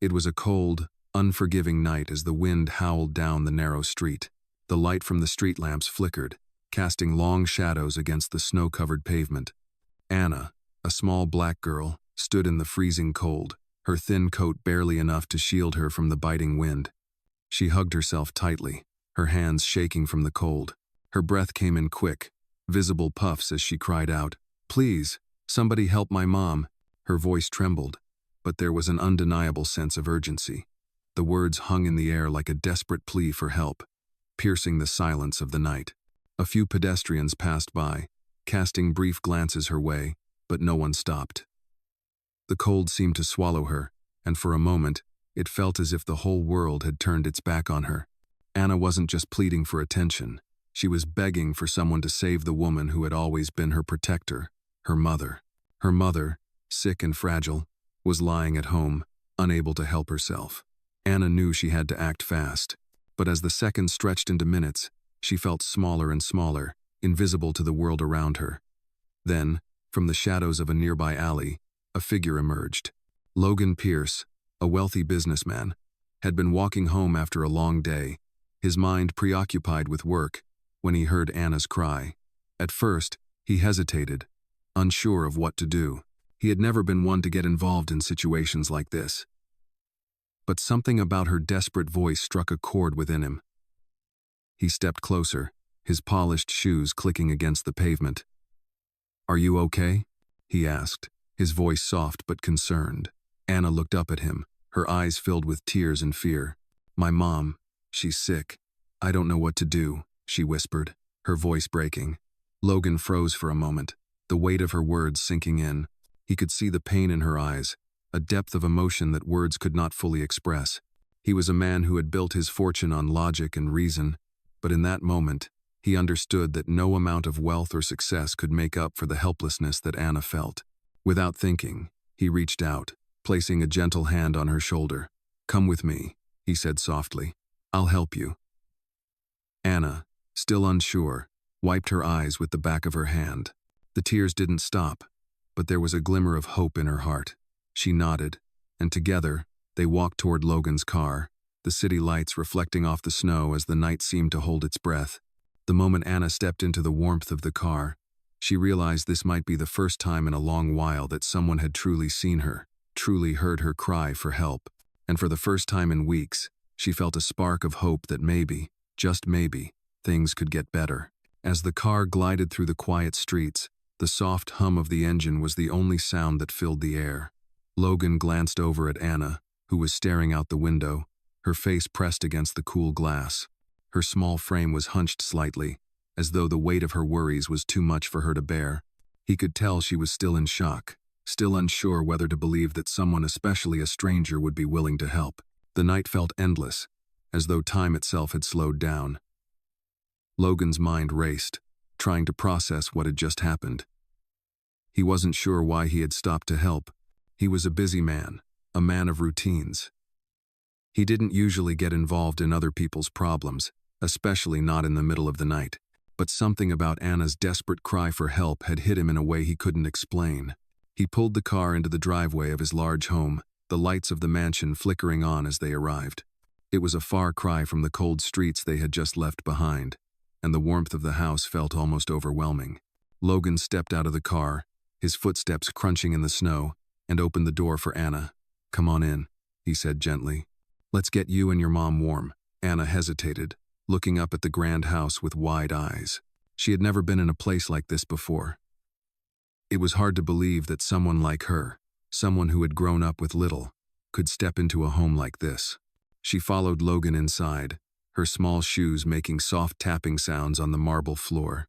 It was a cold, unforgiving night as the wind howled down the narrow street. The light from the street lamps flickered, casting long shadows against the snow-covered pavement. Anna, a small black girl, stood in the freezing cold, her thin coat barely enough to shield her from the biting wind. She hugged herself tightly, her hands shaking from the cold. Her breath came in quick, visible puffs as she cried out, "Please, somebody help my mom." Her voice trembled, but there was an undeniable sense of urgency. The words hung in the air like a desperate plea for help, piercing the silence of the night. A few pedestrians passed by, casting brief glances her way, but no one stopped. The cold seemed to swallow her, and for a moment, it felt as if the whole world had turned its back on her. Anna wasn't just pleading for attention. She was begging for someone to save the woman who had always been her protector, her mother. Her mother, sick and fragile, was lying at home, unable to help herself. Anna knew she had to act fast, but as the seconds stretched into minutes, she felt smaller and smaller, invisible to the world around her. Then, from the shadows of a nearby alley, a figure emerged. Logan Pierce, a wealthy businessman, had been walking home after a long day, his mind preoccupied with work, when he heard Anna's cry. At first, he hesitated, unsure of what to do. He had never been one to get involved in situations like this. But something about her desperate voice struck a chord within him. He stepped closer, his polished shoes clicking against the pavement. "Are you okay?" he asked, his voice soft but concerned. Anna looked up at him, her eyes filled with tears and fear. "My mom, she's sick. I don't know what to do," she whispered, her voice breaking. Logan froze for a moment, the weight of her words sinking in. He could see the pain in her eyes, a depth of emotion that words could not fully express. He was a man who had built his fortune on logic and reason, but in that moment, he understood that no amount of wealth or success could make up for the helplessness that Anna felt. Without thinking, he reached out, placing a gentle hand on her shoulder. "Come with me," he said softly. "I'll help you." Anna, still unsure, wiped her eyes with the back of her hand. The tears didn't stop, but there was a glimmer of hope in her heart. She nodded, and together, they walked toward Logan's car, the city lights reflecting off the snow as the night seemed to hold its breath. The moment Anna stepped into the warmth of the car, she realized this might be the first time in a long while that someone had truly seen her, truly heard her cry for help, and for the first time in weeks, she felt a spark of hope that maybe, just maybe, things could get better. As the car glided through the quiet streets, the soft hum of the engine was the only sound that filled the air. Logan glanced over at Anna, who was staring out the window, her face pressed against the cool glass. Her small frame was hunched slightly, as though the weight of her worries was too much for her to bear. He could tell she was still in shock, still unsure whether to believe that someone, especially a stranger, would be willing to help. The night felt endless, as though time itself had slowed down. Logan's mind raced, trying to process what had just happened. He wasn't sure why he had stopped to help. He was a busy man, a man of routines. He didn't usually get involved in other people's problems, especially not in the middle of the night. But something about Anna's desperate cry for help had hit him in a way he couldn't explain. He pulled the car into the driveway of his large home, the lights of the mansion flickering on as they arrived. It was a far cry from the cold streets they had just left behind, and the warmth of the house felt almost overwhelming. Logan stepped out of the car, his footsteps crunching in the snow, and opened the door for Anna. "Come on in," he said gently. "Let's get you and your mom warm." Anna hesitated, looking up at the grand house with wide eyes. She had never been in a place like this before. It was hard to believe that someone like her, someone who had grown up with little, could step into a home like this. She followed Logan inside, her small shoes making soft tapping sounds on the marble floor.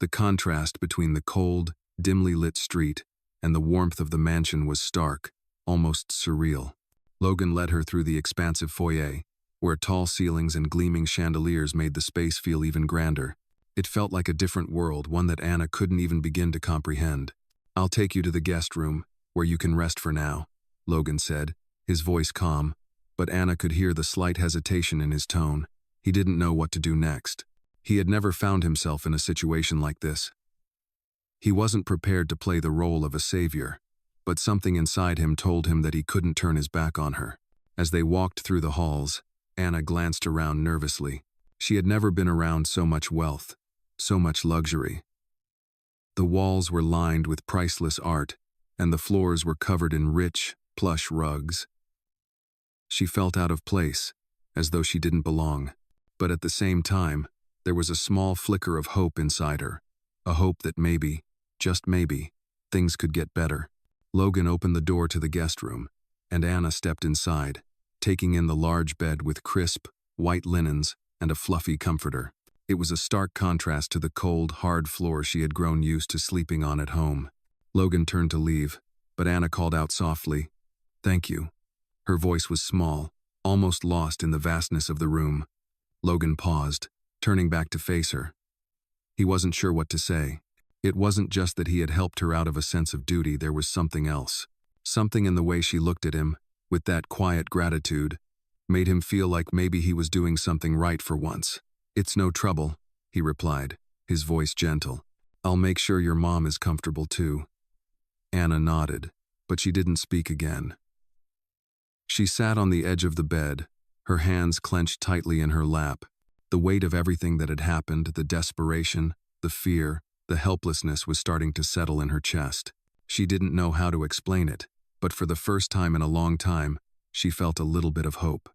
The contrast between the cold, dimly lit street and the warmth of the mansion was stark, almost surreal. Logan led her through the expansive foyer, where tall ceilings and gleaming chandeliers made the space feel even grander. It felt like a different world, one that Anna couldn't even begin to comprehend. "I'll take you to the guest room, where you can rest for now," Logan said, his voice calm, but Anna could hear the slight hesitation in his tone. He didn't know what to do next. He had never found himself in a situation like this. He wasn't prepared to play the role of a savior. but something inside him told him that he couldn't turn his back on her. As they walked through the halls, Anna glanced around nervously. She had never been around so much wealth, so much luxury. The walls were lined with priceless art, and the floors were covered in rich, plush rugs. She felt out of place, as though she didn't belong. But at the same time, there was a small flicker of hope inside her, a hope that maybe, just maybe, things could get better. Logan opened the door to the guest room, and Anna stepped inside, taking in the large bed with crisp, white linens and a fluffy comforter. It was a stark contrast to the cold, hard floor she had grown used to sleeping on at home. Logan turned to leave, but Anna called out softly, "Thank you." Her voice was small, almost lost in the vastness of the room. Logan paused, turning back to face her. He wasn't sure what to say. It wasn't just that he had helped her out of a sense of duty, there was something else. Something in the way she looked at him, with that quiet gratitude, made him feel like maybe he was doing something right for once. "It's no trouble," he replied, his voice gentle. "I'll make sure your mom is comfortable too." Anna nodded, but she didn't speak again. She sat on the edge of the bed, her hands clenched tightly in her lap. The weight of everything that had happened, the desperation, the fear, the helplessness was starting to settle in her chest. She didn't know how to explain it, but for the first time in a long time, she felt a little bit of hope.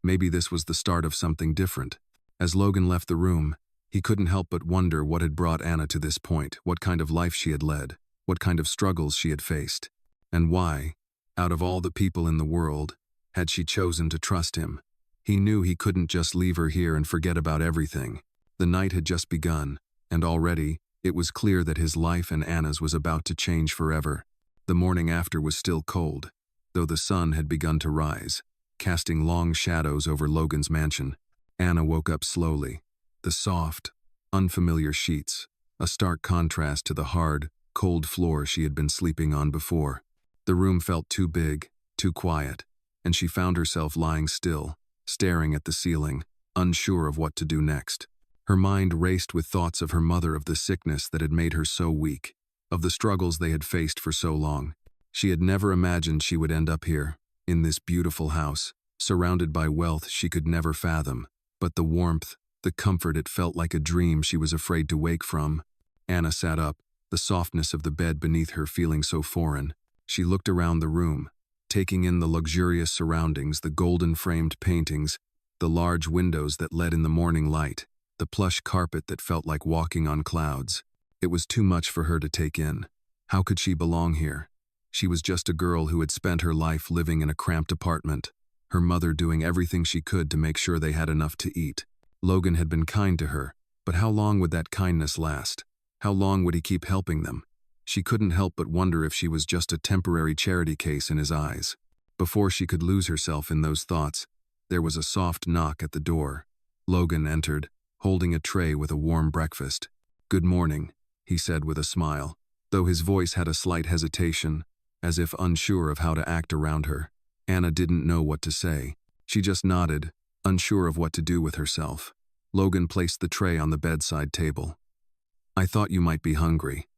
Maybe this was the start of something different. As Logan left the room, he couldn't help but wonder what had brought Anna to this point, what kind of life she had led, what kind of struggles she had faced, and why, out of all the people in the world, had she chosen to trust him. He knew he couldn't just leave her here and forget about everything. The night had just begun, and already, it was clear that his life and Anna's was about to change forever. The morning after was still cold, though the sun had begun to rise, casting long shadows over Logan's mansion. Anna woke up slowly. The soft, unfamiliar sheets, a stark contrast to the hard, cold floor she had been sleeping on before. The room felt too big, too quiet, and she found herself lying still, staring at the ceiling, unsure of what to do next. Her mind raced with thoughts of her mother, of the sickness that had made her so weak, of the struggles they had faced for so long. She had never imagined she would end up here, in this beautiful house, surrounded by wealth she could never fathom. But the warmth, the comfort, it felt like a dream she was afraid to wake from. Anna sat up, the softness of the bed beneath her feeling so foreign. She looked around the room, taking in the luxurious surroundings, the golden-framed paintings, the large windows that let in the morning light, the plush carpet that felt like walking on clouds. It was too much for her to take in. How could she belong here? She was just a girl who had spent her life living in a cramped apartment, her mother doing everything she could to make sure they had enough to eat. Logan had been kind to her, but how long would that kindness last? How long would he keep helping them? She couldn't help but wonder if she was just a temporary charity case in his eyes. Before she could lose herself in those thoughts, there was a soft knock at the door. Logan entered, holding a tray with a warm breakfast. "Good morning," he said with a smile, though his voice had a slight hesitation, as if unsure of how to act around her. Anna didn't know what to say. She just nodded, unsure of what to do with herself. Logan placed the tray on the bedside table. "I thought you might be hungry.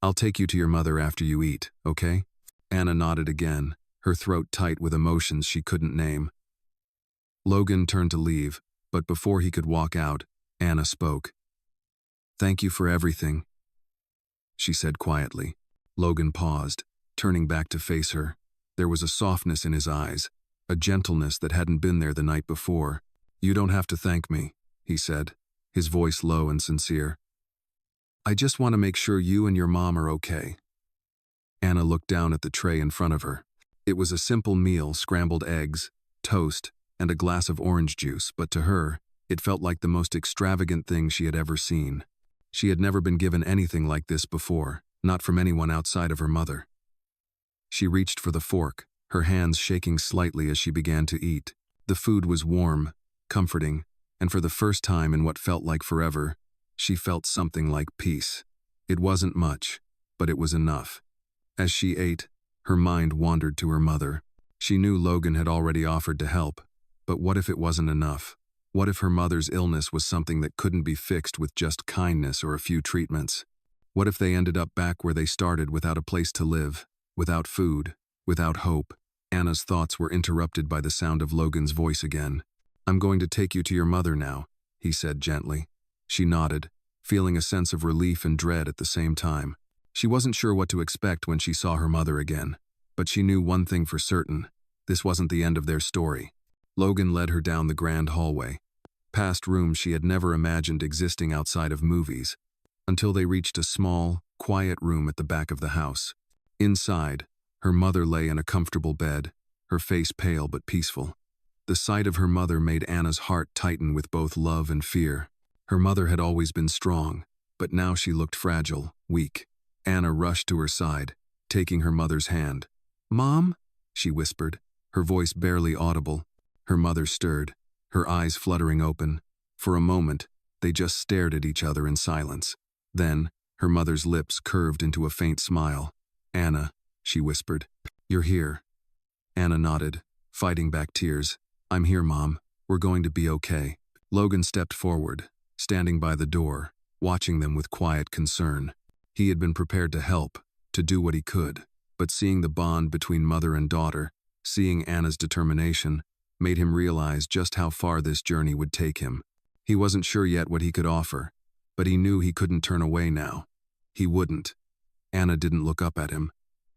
I'll take you to your mother after you eat, okay?" Anna nodded again, her throat tight with emotions she couldn't name. Logan turned to leave, but before he could walk out, Anna spoke. "Thank you for everything," she said quietly. Logan paused, turning back to face her. There was a softness in his eyes, a gentleness that hadn't been there the night before. "You don't have to thank me," he said, his voice low and sincere. "I just want to make sure you and your mom are okay." Anna looked down at the tray in front of her. It was a simple meal, scrambled eggs, toast, and a glass of orange juice, but to her, it felt like the most extravagant thing she had ever seen. She had never been given anything like this before, not from anyone outside of her mother. She reached for the fork, her hands shaking slightly as she began to eat. The food was warm, comforting, and for the first time in what felt like forever, she felt something like peace. It wasn't much, but it was enough. As she ate, her mind wandered to her mother. She knew Logan had already offered to help, but what if it wasn't enough? What if her mother's illness was something that couldn't be fixed with just kindness or a few treatments? What if they ended up back where they started without a place to live? without food, without hope. Anna's thoughts were interrupted by the sound of Logan's voice again. "I'm going to take you to your mother now," he said gently. She nodded, feeling a sense of relief and dread at the same time. She wasn't sure what to expect when she saw her mother again, but she knew one thing for certain: this wasn't the end of their story. Logan led her down the grand hallway, past rooms she had never imagined existing outside of movies, until they reached a small, quiet room at the back of the house. Inside, her mother lay in a comfortable bed, her face pale but peaceful. The sight of her mother made Anna's heart tighten with both love and fear. Her mother had always been strong, but now she looked fragile, weak. Anna rushed to her side, taking her mother's hand. "Mom?" she whispered, her voice barely audible. Her mother stirred, her eyes fluttering open. For a moment, they just stared at each other in silence. Then, her mother's lips curved into a faint smile. "Anna," she whispered, "you're here." Anna nodded, fighting back tears. "I'm here, Mom. We're going to be okay." Logan stepped forward, standing by the door, watching them with quiet concern. He had been prepared to help, to do what he could, but seeing the bond between mother and daughter, seeing Anna's determination, made him realize just how far this journey would take him. He wasn't sure yet what he could offer, but he knew he couldn't turn away now. He wouldn't. Anna didn't look up at him,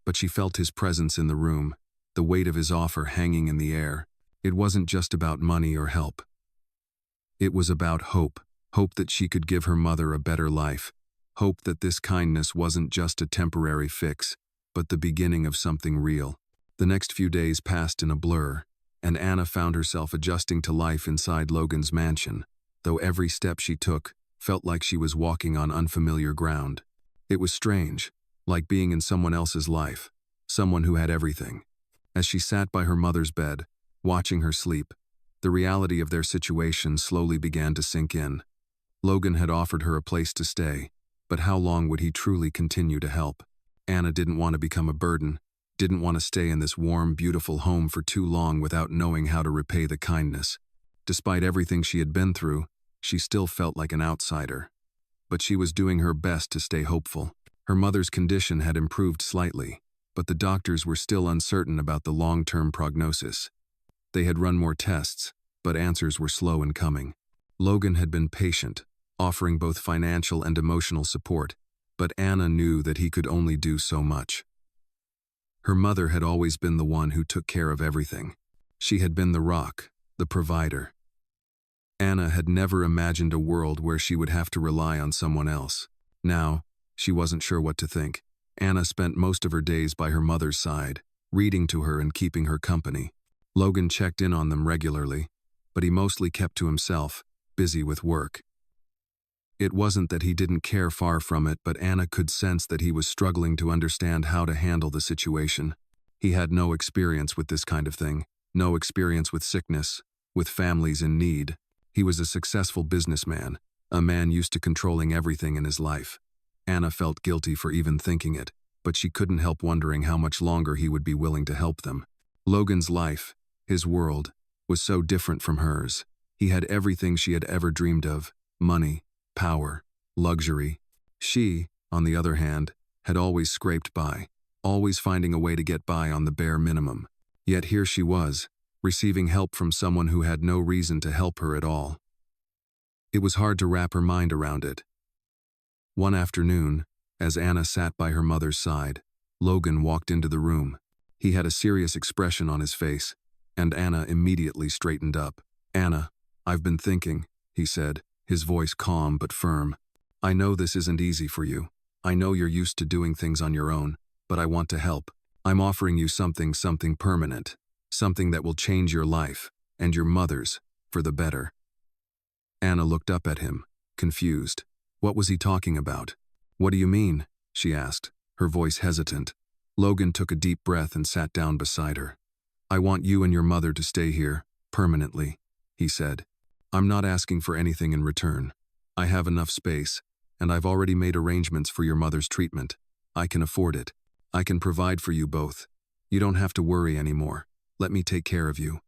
but she felt his presence in the room, the weight of his offer hanging in the air. It wasn't just about money or help. It was about hope, hope that she could give her mother a better life, hope that this kindness wasn't just a temporary fix, but the beginning of something real. The next few days passed in a blur, and Anna found herself adjusting to life inside Logan's mansion, though every step she took felt like she was walking on unfamiliar ground. It was strange, like being in someone else's life, someone who had everything. As she sat by her mother's bed, watching her sleep, the reality of their situation slowly began to sink in. Logan had offered her a place to stay, but how long would he truly continue to help? Anna didn't want to become a burden, didn't want to stay in this warm, beautiful home for too long without knowing how to repay the kindness. Despite everything she had been through, she still felt like an outsider. But she was doing her best to stay hopeful. Her mother's condition had improved slightly, but the doctors were still uncertain about the long-term prognosis. They had run more tests, but answers were slow in coming. Logan had been patient, offering both financial and emotional support, but Anna knew that he could only do so much. Her mother had always been the one who took care of everything. She had been the rock, the provider. Anna had never imagined a world where she would have to rely on someone else. Now, she wasn't sure what to think. Anna spent most of her days by her mother's side, reading to her and keeping her company. Logan checked in on them regularly, but he mostly kept to himself, busy with work. It wasn't that he didn't care, far from it, but Anna could sense that he was struggling to understand how to handle the situation. He had no experience with this kind of thing, no experience with sickness, with families in need. He was a successful businessman, a man used to controlling everything in his life. Anna felt guilty for even thinking it, but she couldn't help wondering how much longer he would be willing to help them. Logan's life, his world, was so different from hers. He had everything she had ever dreamed of: money, power, luxury. She, on the other hand, had always scraped by, always finding a way to get by on the bare minimum. Yet here she was, receiving help from someone who had no reason to help her at all. It was hard to wrap her mind around it. One afternoon, as Anna sat by her mother's side, Logan walked into the room. He had a serious expression on his face, and Anna immediately straightened up. "Anna, I've been thinking," he said, his voice calm but firm. "I know this isn't easy for you. I know you're used to doing things on your own, but I want to help. I'm offering you something permanent, something that will change your life, and your mother's, for the better." Anna looked up at him, confused. What was he talking about? "What do you mean?" she asked, her voice hesitant. Logan took a deep breath and sat down beside her. "I want you and your mother to stay here, permanently," he said. "I'm not asking for anything in return. I have enough space, and I've already made arrangements for your mother's treatment. I can afford it. I can provide for you both. You don't have to worry anymore. Let me take care of you."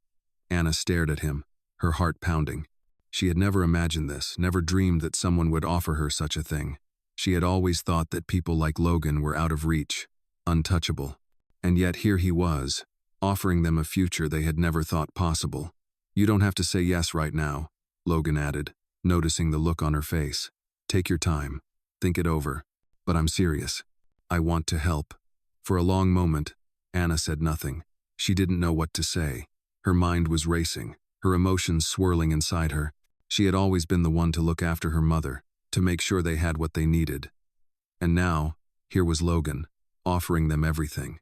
Anna stared at him, her heart pounding. She had never imagined this, never dreamed that someone would offer her such a thing. She had always thought that people like Logan were out of reach, untouchable. And yet here he was, offering them a future they had never thought possible. "You don't have to say yes right now," Logan added, noticing the look on her face. "Take your time. Think it over. But I'm serious. I want to help." For a long moment, Anna said nothing. She didn't know what to say. Her mind was racing, her emotions swirling inside her. She had always been the one to look after her mother, to make sure they had what they needed. And now, here was Logan, offering them everything.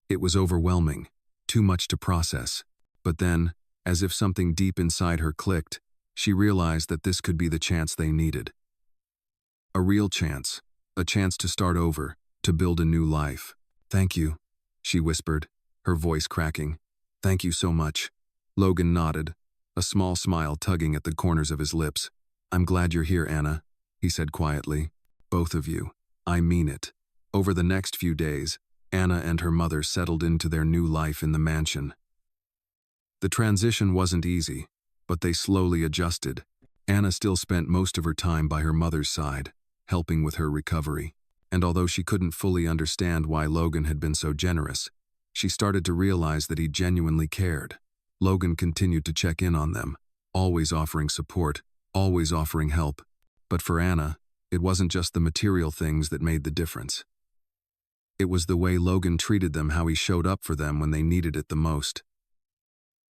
It was overwhelming, too much to process. But then, as if something deep inside her clicked, she realized that this could be the chance they needed. A real chance, a chance to start over, to build a new life. "Thank you," she whispered, her voice cracking. "Thank you so much." Logan nodded, a small smile tugging at the corners of his lips. "I'm glad you're here, Anna," he said quietly. "Both of you. I mean it." Over the next few days, Anna and her mother settled into their new life in the mansion. The transition wasn't easy, but they slowly adjusted. Anna still spent most of her time by her mother's side, helping with her recovery. And although she couldn't fully understand why Logan had been so generous, she started to realize that he genuinely cared. Logan continued to check in on them, always offering support, always offering help. But for Anna, it wasn't just the material things that made the difference. It was the way Logan treated them, how he showed up for them when they needed it the most.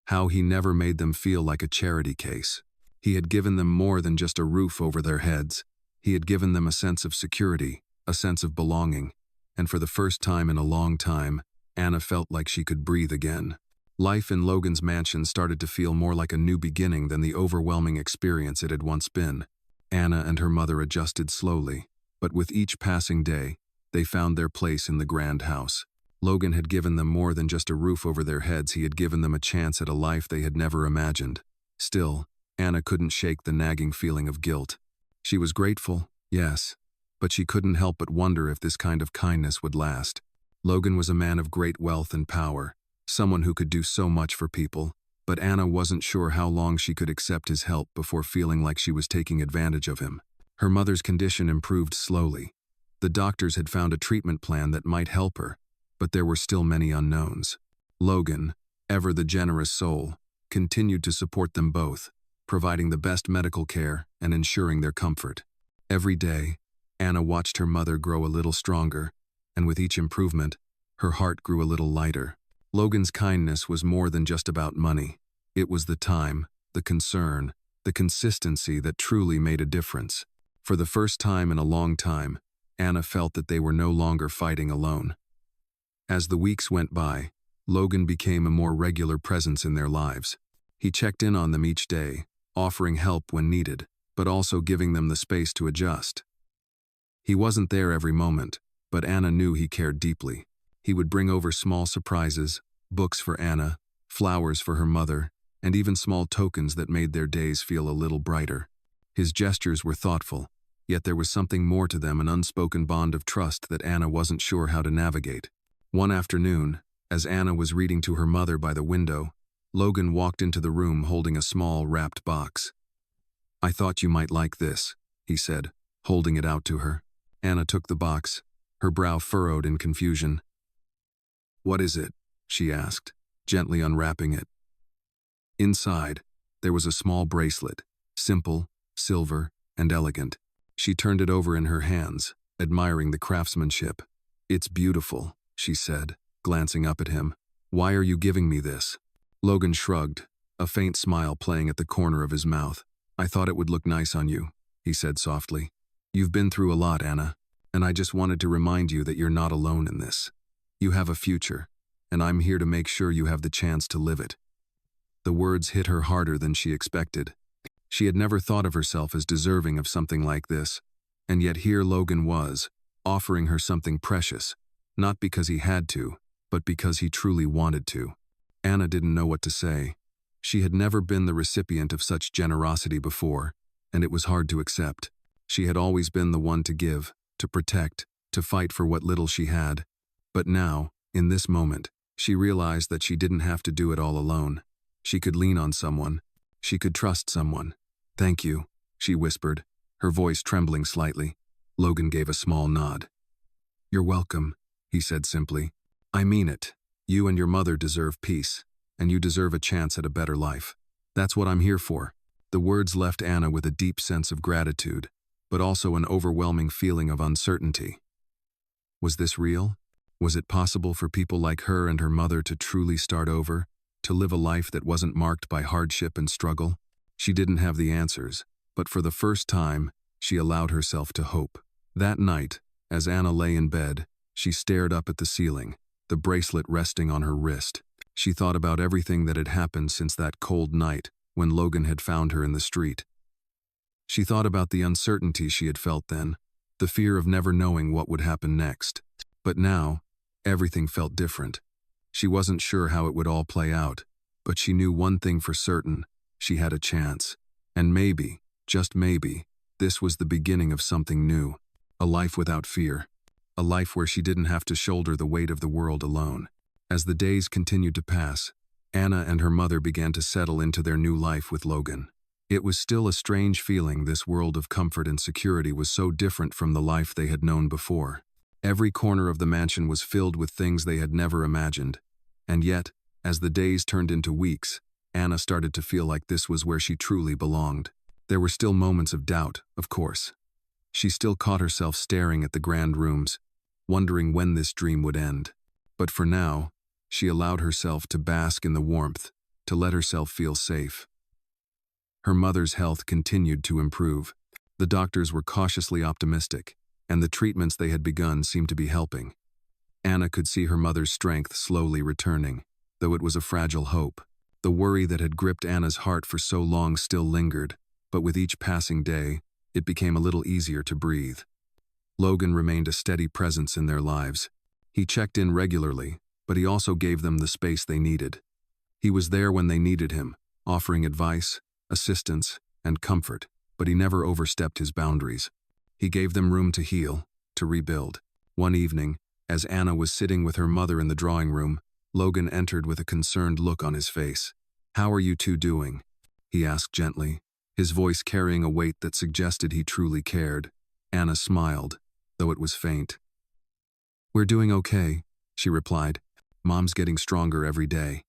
How he never made them feel like a charity case. He had given them more than just a roof over their heads. He had given them a sense of security, a sense of belonging. And for the first time in a long time, Anna felt like she could breathe again. Life in Logan's mansion started to feel more like a new beginning than the overwhelming experience it had once been. Anna and her mother adjusted slowly, but with each passing day, they found their place in the grand house. Logan had given them more than just a roof over their heads. He had given them a chance at a life they had never imagined. Still, Anna couldn't shake the nagging feeling of guilt. She was grateful, yes, but she couldn't help but wonder if this kind of kindness would last. Logan was a man of great wealth and power, someone who could do so much for people, but Anna wasn't sure how long she could accept his help before feeling like she was taking advantage of him. Her mother's condition improved slowly. The doctors had found a treatment plan that might help her, but there were still many unknowns. Logan, ever the generous soul, continued to support them both, providing the best medical care and ensuring their comfort. Every day, Anna watched her mother grow a little stronger, and with each improvement, her heart grew a little lighter. Logan's kindness was more than just about money. It was the time, the concern, the consistency that truly made a difference. For the first time in a long time, Anna felt that they were no longer fighting alone. As the weeks went by, Logan became a more regular presence in their lives. He checked in on them each day, offering help when needed, but also giving them the space to adjust. He wasn't there every moment, but Anna knew he cared deeply. He would bring over small surprises, books for Anna, flowers for her mother, and even small tokens that made their days feel a little brighter. His gestures were thoughtful, yet there was something more to them, an unspoken bond of trust that Anna wasn't sure how to navigate. One afternoon, as Anna was reading to her mother by the window, Logan walked into the room holding a small, wrapped box. "I thought you might like this," he said, holding it out to her. Anna took the box, her brow furrowed in confusion. "What is it?" she asked, gently unwrapping it. Inside, there was a small bracelet, simple, silver, and elegant. She turned it over in her hands, admiring the craftsmanship. "It's beautiful," she said, glancing up at him. "Why are you giving me this?" Logan shrugged, a faint smile playing at the corner of his mouth. "I thought it would look nice on you," he said softly. "You've been through a lot, Anna, and I just wanted to remind you that you're not alone in this. You have a future, and I'm here to make sure you have the chance to live it." The words hit her harder than she expected. She had never thought of herself as deserving of something like this, and yet here Logan was, offering her something precious, not because he had to, but because he truly wanted to. Anna didn't know what to say. She had never been the recipient of such generosity before, and it was hard to accept. She had always been the one to give, to protect, to fight for what little she had. But now, in this moment, she realized that she didn't have to do it all alone. She could lean on someone. She could trust someone. "Thank you," she whispered, her voice trembling slightly. Logan gave a small nod. "You're welcome," he said simply. I mean it. You and your mother deserve peace, and you deserve a chance at a better life. That's what I'm here for." The words left Anna with a deep sense of gratitude, but also an overwhelming feeling of uncertainty. Was this real? Was it possible for people like her and her mother to truly start over, to live a life that wasn't marked by hardship and struggle? She didn't have the answers, but for the first time, she allowed herself to hope. That night, as Anna lay in bed, she stared up at the ceiling, the bracelet resting on her wrist. She thought about everything that had happened since that cold night when Logan had found her in the street. She thought about the uncertainty she had felt then, the fear of never knowing what would happen next. But now, everything felt different. She wasn't sure how it would all play out, but she knew one thing for certain: she had a chance. And maybe, just maybe, this was the beginning of something new. A life without fear. A life where she didn't have to shoulder the weight of the world alone. As the days continued to pass, Anna and her mother began to settle into their new life with Logan. It was still a strange feeling. This world of comfort and security was so different from the life they had known before. Every corner of the mansion was filled with things they had never imagined. And yet, as the days turned into weeks, Anna started to feel like this was where she truly belonged. There were still moments of doubt, of course. She still caught herself staring at the grand rooms, wondering when this dream would end. But for now, she allowed herself to bask in the warmth, to let herself feel safe. Her mother's health continued to improve. The doctors were cautiously optimistic, and the treatments they had begun seemed to be helping. Anna could see her mother's strength slowly returning, though it was a fragile hope. The worry that had gripped Anna's heart for so long still lingered, but with each passing day, it became a little easier to breathe. Logan remained a steady presence in their lives. He checked in regularly, but he also gave them the space they needed. He was there when they needed him, offering advice, assistance, and comfort, but he never overstepped his boundaries. He gave them room to heal, to rebuild. One evening, as Anna was sitting with her mother in the drawing room, Logan entered with a concerned look on his face. "How are you two doing?" he asked gently, his voice carrying a weight that suggested he truly cared. Anna smiled, though it was faint. "We're doing okay," she replied. "Mom's getting stronger every day."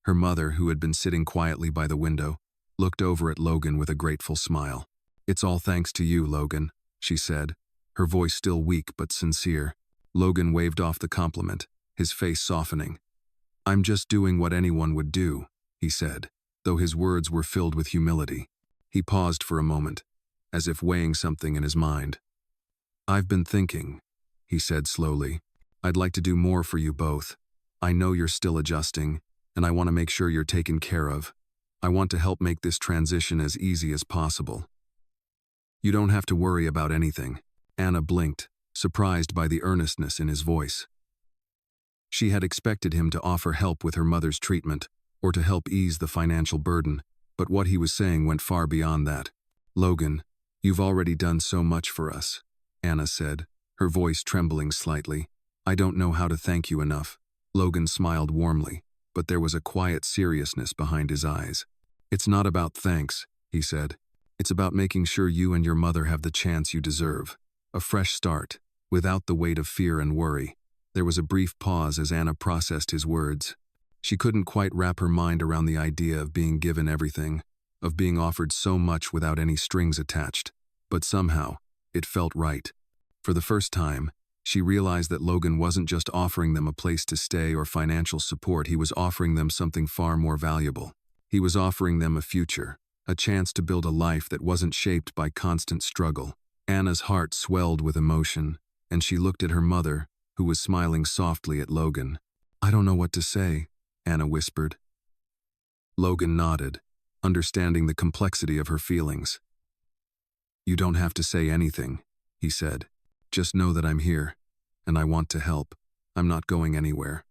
Her mother, who had been sitting quietly by the window, looked over at Logan with a grateful smile. "It's all thanks to you, Logan," she said, her voice still weak but sincere. Logan waved off the compliment, his face softening. "I'm just doing what anyone would do," he said, though his words were filled with humility. He paused for a moment, as if weighing something in his mind. "I've been thinking," he said slowly. "I'd like to do more for you both. I know you're still adjusting, and I want to make sure you're taken care of. I want to help make this transition as easy as possible." "You don't have to worry about anything." Anna blinked, surprised by the earnestness in his voice. She had expected him to offer help with her mother's treatment, or to help ease the financial burden, but what he was saying went far beyond that. "Logan, you've already done so much for us," Anna said, her voice trembling slightly. "I don't know how to thank you enough." Logan smiled warmly, but there was a quiet seriousness behind his eyes. "It's not about thanks," he said. "It's about making sure you and your mother have the chance you deserve. A fresh start, without the weight of fear and worry." There was a brief pause as Anna processed his words. She couldn't quite wrap her mind around the idea of being given everything, of being offered so much without any strings attached. But somehow, it felt right. For the first time, she realized that Logan wasn't just offering them a place to stay or financial support. He was offering them something far more valuable. He was offering them a future, a chance to build a life that wasn't shaped by constant struggle. Anna's heart swelled with emotion, and she looked at her mother, who was smiling softly at Logan. "I don't know what to say," Anna whispered. Logan nodded, understanding the complexity of her feelings. "You don't have to say anything," he said. "Just know that I'm here, and I want to help. I'm not going anywhere."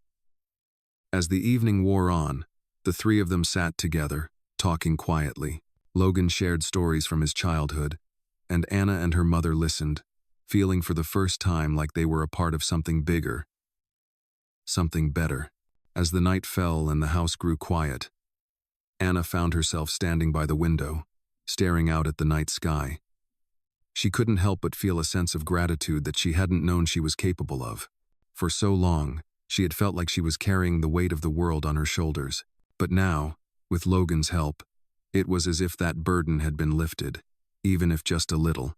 As the evening wore on, the three of them sat together, talking quietly. Logan shared stories from his childhood, and Anna and her mother listened, feeling for the first time like they were a part of something bigger, something better. As the night fell and the house grew quiet, Anna found herself standing by the window, staring out at the night sky. She couldn't help but feel a sense of gratitude that she hadn't known she was capable of. For so long, She had felt like she was carrying the weight of the world on her shoulders. But now, with Logan's help, it was as if that burden had been lifted, even if just a little.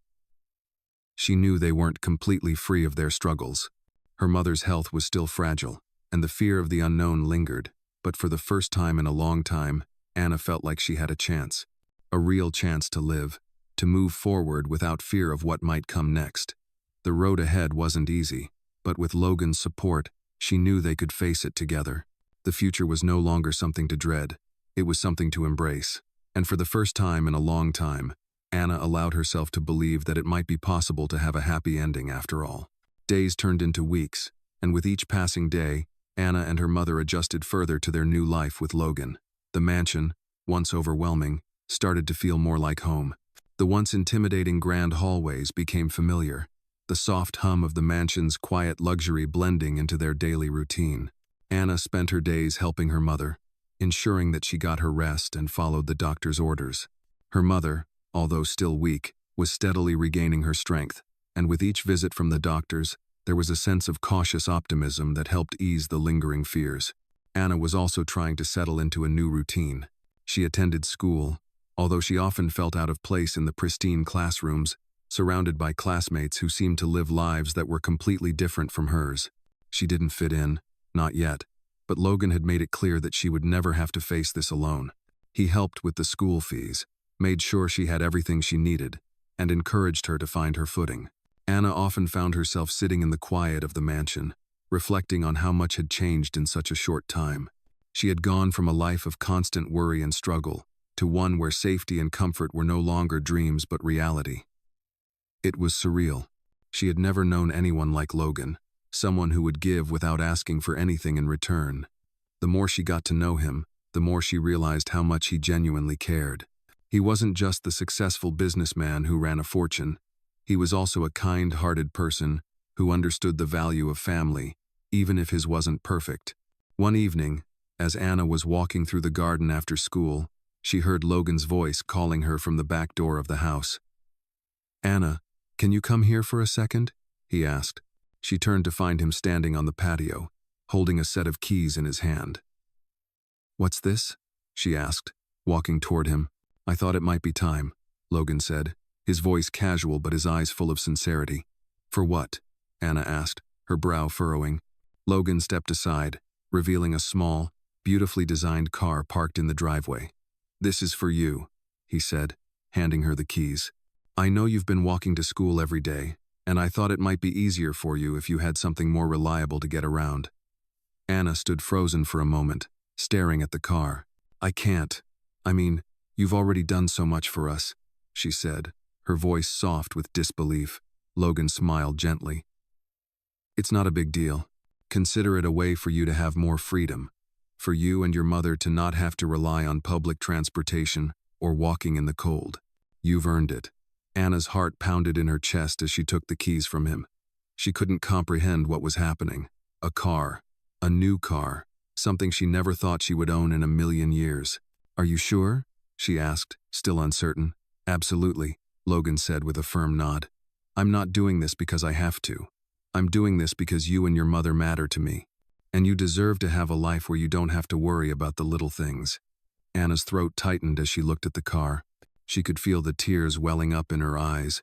She knew they weren't completely free of their struggles. Her mother's health was still fragile, and the fear of the unknown lingered, but for the first time in a long time, Anna felt like she had a chance. A real chance to live, to move forward without fear of what might come next. The road ahead wasn't easy, but with Logan's support, she knew they could face it together. The future was no longer something to dread, it was something to embrace. And for the first time in a long time, Anna allowed herself to believe that it might be possible to have a happy ending after all. Days turned into weeks, and with each passing day, Anna and her mother adjusted further to their new life with Logan. The mansion, once overwhelming, started to feel more like home. The once intimidating grand hallways became familiar, the soft hum of the mansion's quiet luxury blending into their daily routine. Anna spent her days helping her mother, ensuring that she got her rest and followed the doctor's orders. Her mother, although still weak, was steadily regaining her strength, and with each visit from the doctors, there was a sense of cautious optimism that helped ease the lingering fears. Anna was also trying to settle into a new routine. She attended school, although she often felt out of place in the pristine classrooms, surrounded by classmates who seemed to live lives that were completely different from hers. She didn't fit in, not yet, but Logan had made it clear that she would never have to face this alone. He helped with the school fees, made sure she had everything she needed, and encouraged her to find her footing. Anna often found herself sitting in the quiet of the mansion, reflecting on how much had changed in such a short time. She had gone from a life of constant worry and struggle to one where safety and comfort were no longer dreams but reality. It was surreal. She had never known anyone like Logan, someone who would give without asking for anything in return. The more she got to know him, the more she realized how much he genuinely cared. He wasn't just the successful businessman who ran a fortune. He was also a kind-hearted person who understood the value of family, even if his wasn't perfect. One evening, as Anna was walking through the garden after school, she heard Logan's voice calling her from the back door of the house. "Anna, can you come here for a second?" he asked. She turned to find him standing on the patio, holding a set of keys in his hand. "What's this?" she asked, walking toward him. "I thought it might be time," Logan said, his voice casual but his eyes full of sincerity. "For what?" Anna asked, her brow furrowing. Logan stepped aside, revealing a small, beautifully designed car parked in the driveway. "This is for you," he said, handing her the keys. "I know you've been walking to school every day, and I thought it might be easier for you if you had something more reliable to get around." Anna stood frozen for a moment, staring at the car. "I can't. I mean, you've already done so much for us," she said, her voice soft with disbelief. Logan smiled gently. "It's not a big deal. Consider it a way for you to have more freedom, for you and your mother to not have to rely on public transportation or walking in the cold. You've earned it." Anna's heart pounded in her chest as she took the keys from him. She couldn't comprehend what was happening. A car. A new car. Something she never thought she would own in a million years. "Are you sure?" she asked, still uncertain. "Absolutely," Logan said with a firm nod. "I'm not doing this because I have to. I'm doing this because you and your mother matter to me. And you deserve to have a life where you don't have to worry about the little things." Anna's throat tightened as she looked at the car. She could feel the tears welling up in her eyes,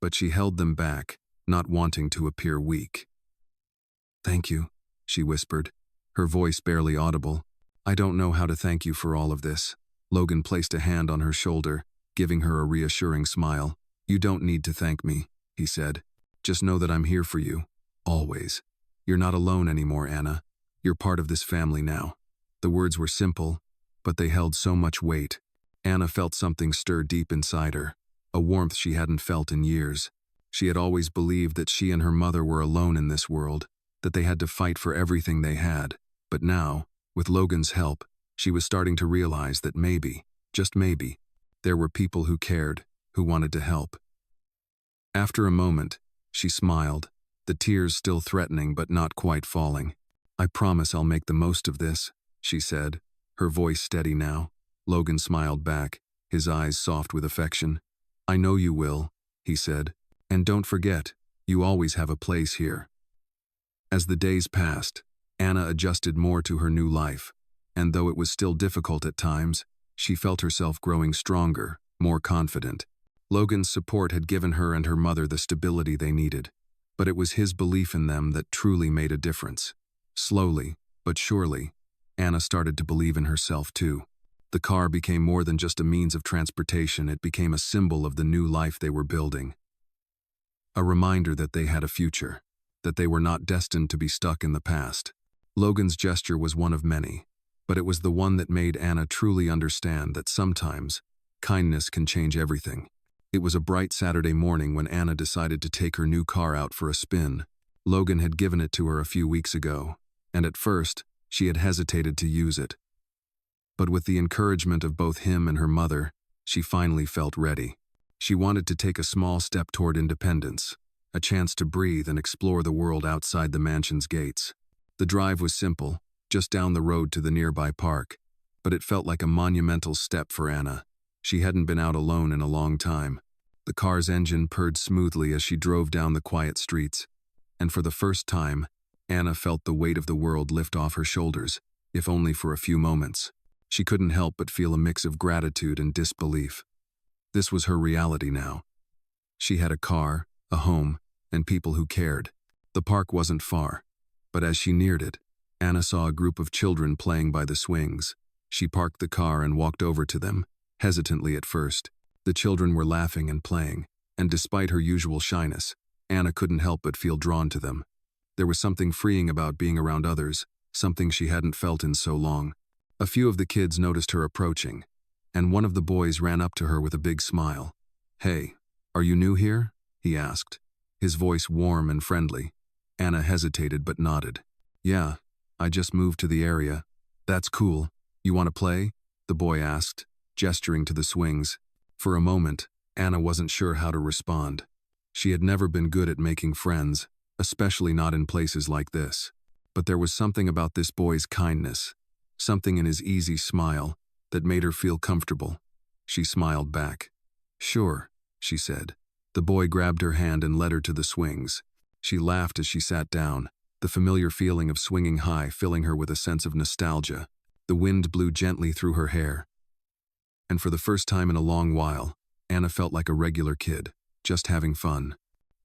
but she held them back, not wanting to appear weak. "Thank you," she whispered, her voice barely audible. "I don't know how to thank you for all of this." Logan placed a hand on her shoulder, giving her a reassuring smile. "You don't need to thank me," he said. "Just know that I'm here for you, always. You're not alone anymore, Anna. You're part of this family now." The words were simple, but they held so much weight. Anna felt something stir deep inside her, a warmth she hadn't felt in years. She had always believed that she and her mother were alone in this world, that they had to fight for everything they had. But now, with Logan's help, she was starting to realize that maybe, just maybe, there were people who cared, who wanted to help. After a moment, she smiled, the tears still threatening but not quite falling. "I promise I'll make the most of this," she said, her voice steady now. Logan smiled back, his eyes soft with affection. "I know you will," he said, "and don't forget, you always have a place here." As the days passed, Anna adjusted more to her new life, and though it was still difficult at times, she felt herself growing stronger, more confident. Logan's support had given her and her mother the stability they needed, but it was his belief in them that truly made a difference. Slowly, but surely, Anna started to believe in herself too. The car became more than just a means of transportation, it became a symbol of the new life they were building. A reminder that they had a future, that they were not destined to be stuck in the past. Logan's gesture was one of many, but it was the one that made Anna truly understand that sometimes kindness can change everything. It was a bright Saturday morning when Anna decided to take her new car out for a spin. Logan had given it to her a few weeks ago, and at first, she had hesitated to use it. But with the encouragement of both him and her mother, she finally felt ready. She wanted to take a small step toward independence, a chance to breathe and explore the world outside the mansion's gates. The drive was simple, just down the road to the nearby park, but it felt like a monumental step for Anna. She hadn't been out alone in a long time. The car's engine purred smoothly as she drove down the quiet streets, and for the first time, Anna felt the weight of the world lift off her shoulders, if only for a few moments. She couldn't help but feel a mix of gratitude and disbelief. This was her reality now. She had a car, a home, and people who cared. The park wasn't far, but as she neared it, Anna saw a group of children playing by the swings. She parked the car and walked over to them, hesitantly at first. The children were laughing and playing, and despite her usual shyness, Anna couldn't help but feel drawn to them. There was something freeing about being around others, something she hadn't felt in so long. A few of the kids noticed her approaching, and one of the boys ran up to her with a big smile. "Hey, are you new here?" he asked, his voice warm and friendly. Anna hesitated but nodded. "Yeah, I just moved to the area." "That's cool. You want to play?" the boy asked, gesturing to the swings. For a moment, Anna wasn't sure how to respond. She had never been good at making friends, especially not in places like this. But there was something about this boy's kindness, something in his easy smile, that made her feel comfortable. She smiled back. "Sure," she said. The boy grabbed her hand and led her to the swings. She laughed as she sat down, the familiar feeling of swinging high filling her with a sense of nostalgia. The wind blew gently through her hair, and for the first time in a long while, Anna felt like a regular kid, just having fun.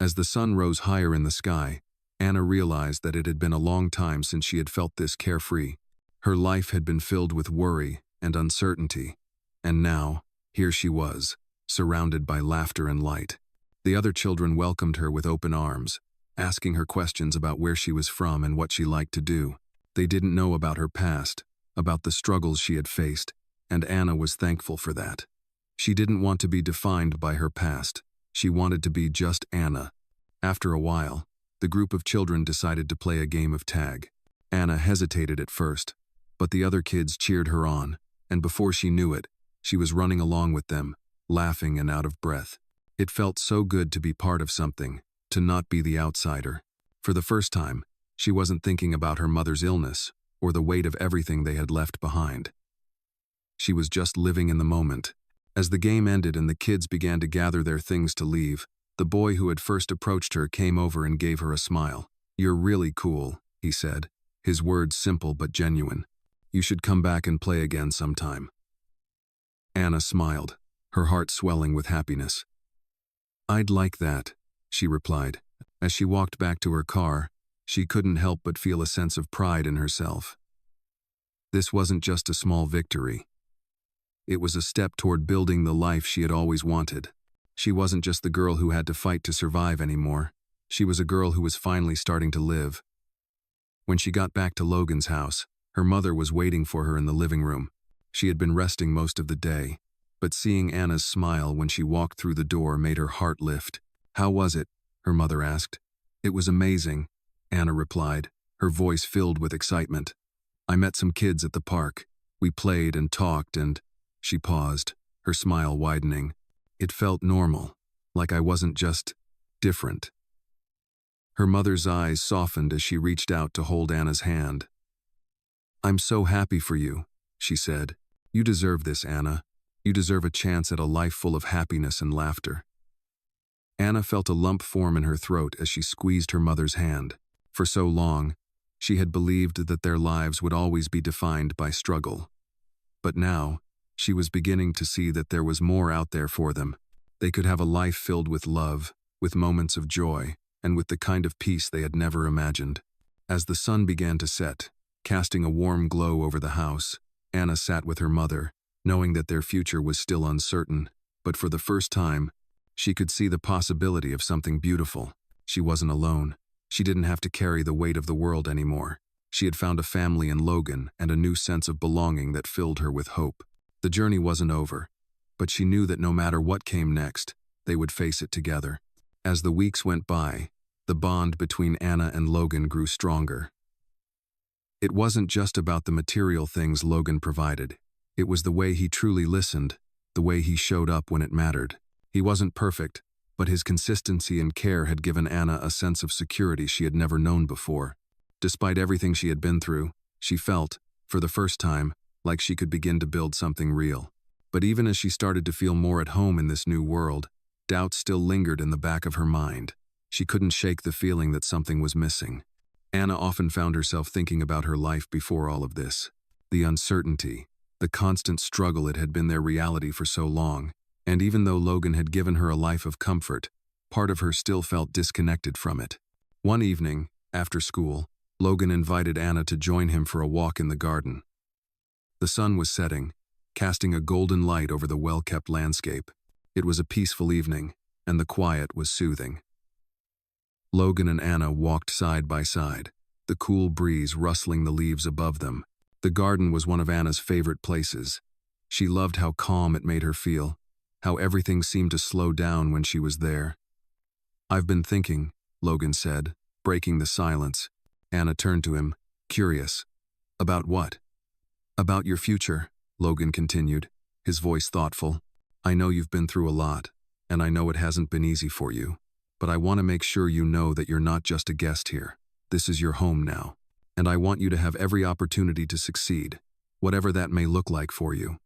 As the sun rose higher in the sky, Anna realized that it had been a long time since she had felt this carefree. Her life had been filled with worry and uncertainty, and now, here she was, surrounded by laughter and light. The other children welcomed her with open arms, asking her questions about where she was from and what she liked to do. They didn't know about her past, about the struggles she had faced, and Anna was thankful for that. She didn't want to be defined by her past. She wanted to be just Anna. After a while, the group of children decided to play a game of tag. Anna hesitated at first, but the other kids cheered her on, and before she knew it, she was running along with them, laughing and out of breath. It felt so good to be part of something, to not be the outsider. For the first time, she wasn't thinking about her mother's illness or the weight of everything they had left behind. She was just living in the moment. As the game ended and the kids began to gather their things to leave, the boy who had first approached her came over and gave her a smile. "You're really cool," he said, his words simple but genuine. "You should come back and play again sometime." Anna smiled, her heart swelling with happiness. "I'd like that," she replied. As she walked back to her car, she couldn't help but feel a sense of pride in herself. This wasn't just a small victory. It was a step toward building the life she had always wanted. She wasn't just the girl who had to fight to survive anymore. She was a girl who was finally starting to live. When she got back to Logan's house, her mother was waiting for her in the living room. She had been resting most of the day, but seeing Anna's smile when she walked through the door made her heart lift. "How was it?" her mother asked. "It was amazing," Anna replied, her voice filled with excitement. "I met some kids at the park. We played and talked and—" She paused, her smile widening. "It felt normal, like I wasn't just different." Her mother's eyes softened as she reached out to hold Anna's hand. "I'm so happy for you," she said. "You deserve this, Anna. You deserve a chance at a life full of happiness and laughter." Anna felt a lump form in her throat as she squeezed her mother's hand. For so long, She had believed that their lives would always be defined by struggle. But now, she was beginning to see that there was more out there for them. They could have a life filled with love, with moments of joy, and with the kind of peace they had never imagined. As the sun began to set, casting a warm glow over the house, Anna sat with her mother, knowing that their future was still uncertain, but for the first time, she could see the possibility of something beautiful. She wasn't alone. She didn't have to carry the weight of the world anymore. She had found a family in Logan and a new sense of belonging that filled her with hope. The journey wasn't over, but she knew that no matter what came next, they would face it together. As the weeks went by, the bond between Anna and Logan grew stronger. It wasn't just about the material things Logan provided. It was the way he truly listened, the way he showed up when it mattered. He wasn't perfect, but his consistency and care had given Anna a sense of security she had never known before. Despite everything she had been through, she felt, for the first time, like she could begin to build something real. But even as she started to feel more at home in this new world, doubts still lingered in the back of her mind. She couldn't shake the feeling that something was missing. Anna often found herself thinking about her life before all of this. The uncertainty, the constant struggle, it had been their reality for so long. And even though Logan had given her a life of comfort, part of her still felt disconnected from it. One evening, after school, Logan invited Anna to join him for a walk in the garden. The sun was setting, casting a golden light over the well-kept landscape. It was a peaceful evening, and the quiet was soothing. Logan and Anna walked side by side, the cool breeze rustling the leaves above them. The garden was one of Anna's favorite places. She loved how calm it made her feel, how everything seemed to slow down when she was there. "I've been thinking," Logan said, breaking the silence. Anna turned to him, curious. "About what?" "About your future," Logan continued, his voice thoughtful. "I know you've been through a lot, and I know it hasn't been easy for you, but I want to make sure you know that you're not just a guest here. This is your home now, and I want you to have every opportunity to succeed, whatever that may look like for you."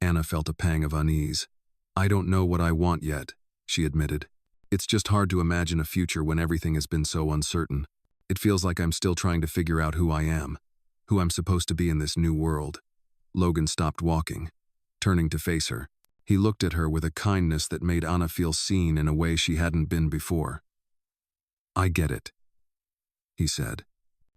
Anna felt a pang of unease. "I don't know what I want yet," she admitted. "It's just hard to imagine a future when everything has been so uncertain. It feels like I'm still trying to figure out who I am, who I'm supposed to be in this new world." Logan stopped walking, turning to face her. He looked at her with a kindness that made Anna feel seen in a way she hadn't been before. "I get it," he said.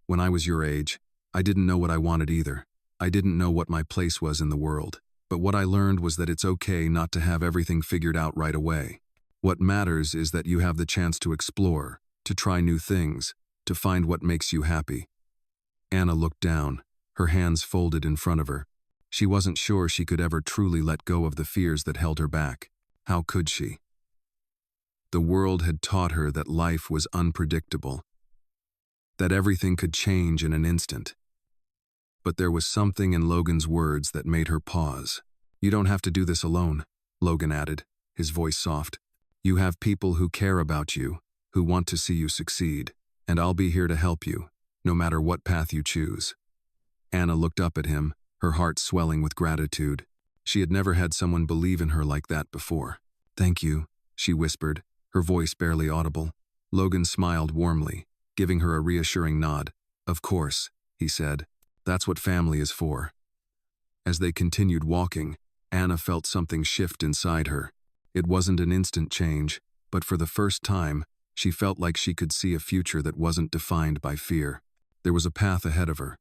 "When I was your age, I didn't know what I wanted either. I didn't know what my place was in the world. But what I learned was that it's okay not to have everything figured out right away. What matters is that you have the chance to explore, to try new things, to find what makes you happy." Anna looked down, her hands folded in front of her. She wasn't sure she could ever truly let go of the fears that held her back. How could she? The world had taught her that life was unpredictable, that everything could change in an instant. But there was something in Logan's words that made her pause. "You don't have to do this alone," Logan added, his voice soft. "You have people who care about you, who want to see you succeed, and I'll be here to help you, no matter what path you choose." Anna looked up at him, her heart swelling with gratitude. She had never had someone believe in her like that before. "Thank you," she whispered, her voice barely audible. Logan smiled warmly, giving her a reassuring nod. "Of course," he said. "That's what family is for." As they continued walking, Anna felt something shift inside her. It wasn't an instant change, but for the first time, she felt like she could see a future that wasn't defined by fear. There was a path ahead of her,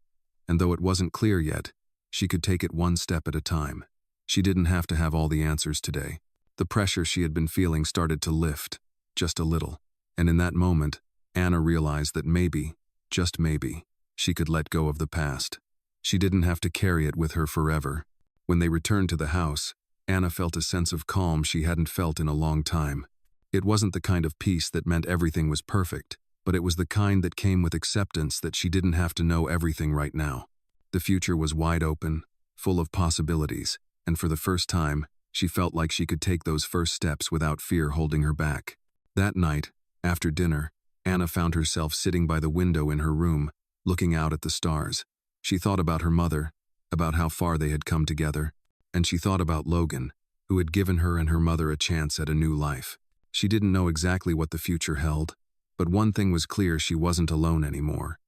and though it wasn't clear yet, she could take it one step at a time. She didn't have to have all the answers today. The pressure she had been feeling started to lift, just a little, and in that moment, Anna realized that maybe, just maybe, she could let go of the past. She didn't have to carry it with her forever. When they returned to the house, Anna felt a sense of calm she hadn't felt in a long time. It wasn't the kind of peace that meant everything was perfect, but it was the kind that came with acceptance that she didn't have to know everything right now. The future was wide open, full of possibilities, and for the first time, she felt like she could take those first steps without fear holding her back. That night, after dinner, Anna found herself sitting by the window in her room, looking out at the stars. She thought about her mother, about how far they had come together, and she thought about Logan, who had given her and her mother a chance at a new life. She didn't know exactly what the future held, but one thing was clear: she wasn't alone anymore.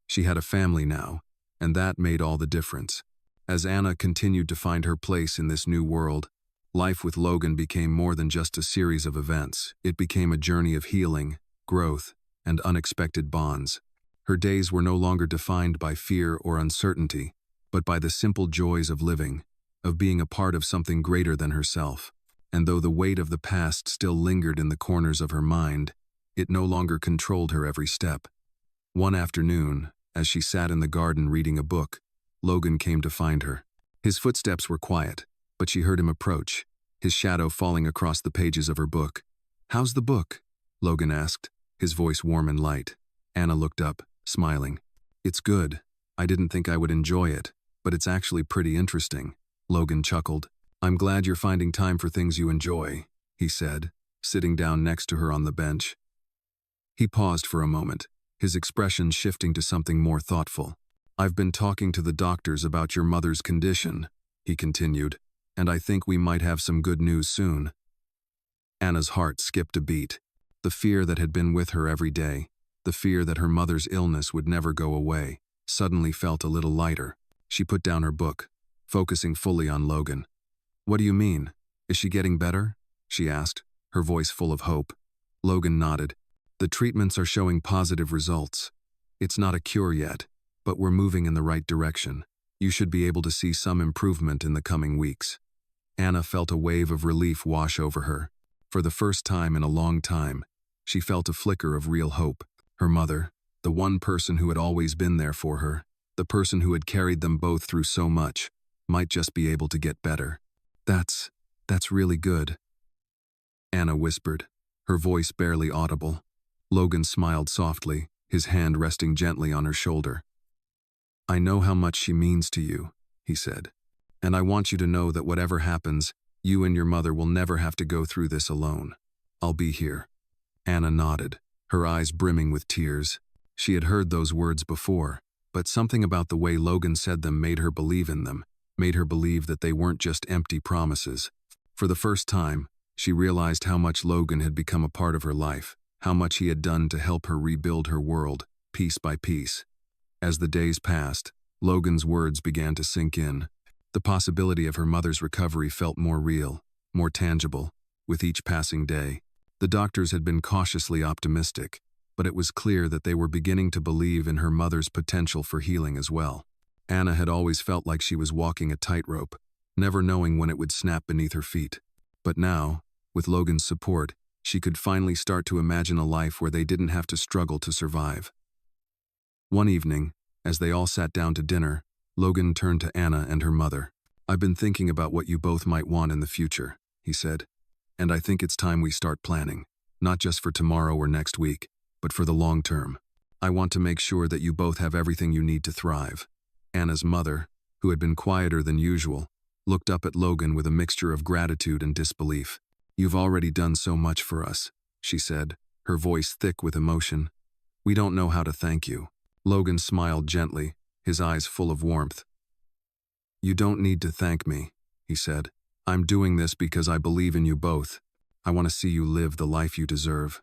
She had a family now, and that made all the difference. As Anna continued to find her place in this new world, life with Logan became more than just a series of events. It became a journey of healing, growth, and unexpected bonds. Her days were no longer defined by fear or uncertainty, but by the simple joys of living, of being a part of something greater than herself. And though the weight of the past still lingered in the corners of her mind, it no longer controlled her every step. One afternoon, as she sat in the garden reading a book, Logan came to find her. His footsteps were quiet, but she heard him approach, his shadow falling across the pages of her book. "How's the book?" Logan asked, his voice warm and light. Anna looked up, smiling. "It's good. I didn't think I would enjoy it, but it's actually pretty interesting." Logan chuckled. "I'm glad you're finding time for things you enjoy," he said, sitting down next to her on the bench. He paused for a moment, his expression shifting to something more thoughtful. "I've been talking to the doctors about your mother's condition," he continued, "and I think we might have some good news soon." Anna's heart skipped a beat. The fear that had been with her every day, the fear that her mother's illness would never go away, suddenly felt a little lighter. She put down her book, focusing fully on Logan. "What do you mean? Is she getting better?" she asked, her voice full of hope. Logan nodded. "The treatments are showing positive results. It's not a cure yet, but we're moving in the right direction. You should be able to see some improvement in the coming weeks." Anna felt a wave of relief wash over her. For the first time in a long time, she felt a flicker of real hope. Her mother, the one person who had always been there for her, the person who had carried them both through so much, might just be able to get better. That's really good," Anna whispered, her voice barely audible. Logan smiled softly, his hand resting gently on her shoulder. "I know how much she means to you," he said, "and I want you to know that whatever happens, you and your mother will never have to go through this alone. I'll be here." Anna nodded, her eyes brimming with tears. She had heard those words before, but something about the way Logan said them made her believe in them, made her believe that they weren't just empty promises. For the first time, she realized how much Logan had become a part of her life, how much he had done to help her rebuild her world, piece by piece. As the days passed, Logan's words began to sink in. The possibility of her mother's recovery felt more real, more tangible, with each passing day. The doctors had been cautiously optimistic, but it was clear that they were beginning to believe in her mother's potential for healing as well. Anna had always felt like she was walking a tightrope, never knowing when it would snap beneath her feet. But now, with Logan's support, she could finally start to imagine a life where they didn't have to struggle to survive. One evening, as they all sat down to dinner, Logan turned to Anna and her mother. "I've been thinking about what you both might want in the future," he said, "and I think it's time we start planning, not just for tomorrow or next week, but for the long term. I want to make sure that you both have everything you need to thrive." Anna's mother, who had been quieter than usual, looked up at Logan with a mixture of gratitude and disbelief. "You've already done so much for us," she said, her voice thick with emotion. "We don't know how to thank you." Logan smiled gently, his eyes full of warmth. "You don't need to thank me," he said. "I'm doing this because I believe in you both. I want to see you live the life you deserve."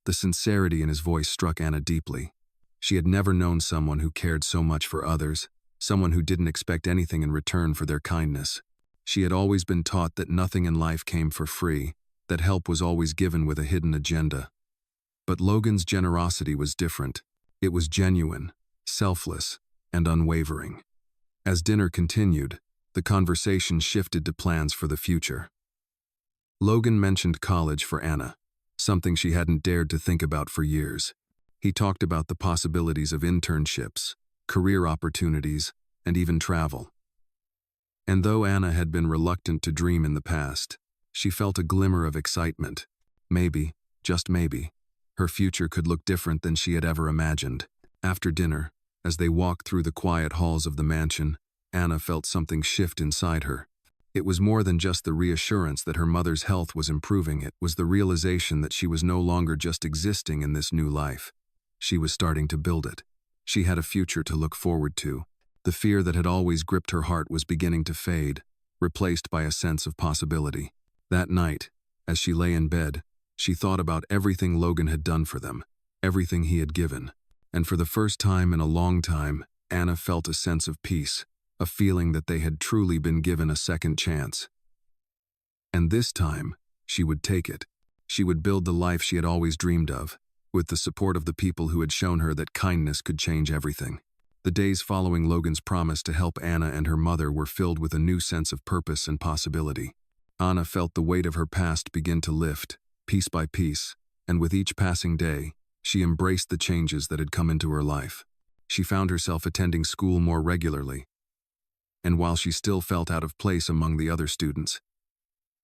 The sincerity in his voice struck Anna deeply. She had never known someone who cared so much for others, someone who didn't expect anything in return for their kindness. She had always been taught that nothing in life came for free, that help was always given with a hidden agenda. But Logan's generosity was different. It was genuine, selfless, and unwavering. As dinner continued, the conversation shifted to plans for the future. Logan mentioned college for Anna, something she hadn't dared to think about for years. He talked about the possibilities of internships, career opportunities, and even travel. And though Anna had been reluctant to dream in the past, she felt a glimmer of excitement. Maybe, just maybe, her future could look different than she had ever imagined. After dinner, as they walked through the quiet halls of the mansion, Anna felt something shift inside her. It was more than just the reassurance that her mother's health was improving. It was the realization that she was no longer just existing in this new life. She was starting to build it. She had a future to look forward to. The fear that had always gripped her heart was beginning to fade, replaced by a sense of possibility. That night, as she lay in bed, she thought about everything Logan had done for them, everything he had given. And for the first time in a long time, Anna felt a sense of peace, a feeling that they had truly been given a second chance. And this time, she would take it. She would build the life she had always dreamed of, with the support of the people who had shown her that kindness could change everything. The days following Logan's promise to help Anna and her mother were filled with a new sense of purpose and possibility. Anna felt the weight of her past begin to lift, piece by piece, and with each passing day, she embraced the changes that had come into her life. She found herself attending school more regularly, and while she still felt out of place among the other students,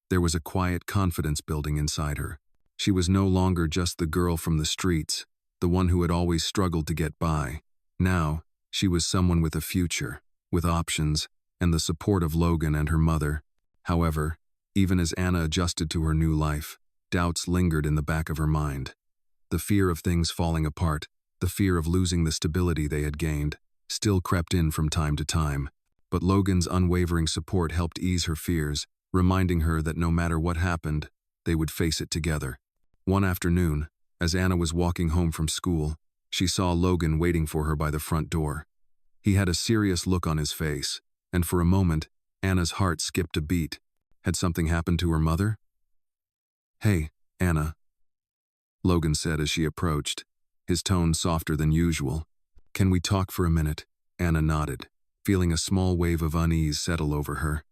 there was a quiet confidence building inside her. She was no longer just the girl from the streets, the one who had always struggled to get by. Now, she was someone with a future, with options, and the support of Logan and her mother. However, even as Anna adjusted to her new life, doubts lingered in the back of her mind. The fear of things falling apart, the fear of losing the stability they had gained, still crept in from time to time. But Logan's unwavering support helped ease her fears, reminding her that no matter what happened, they would face it together. One afternoon, as Anna was walking home from school, she saw Logan waiting for her by the front door. He had a serious look on his face, and for a moment, Anna's heart skipped a beat. Had something happened to her mother? "Hey, Anna," Logan said as she approached, his tone softer than usual. "Can we talk for a minute?" Anna nodded, feeling a small wave of unease settle over her.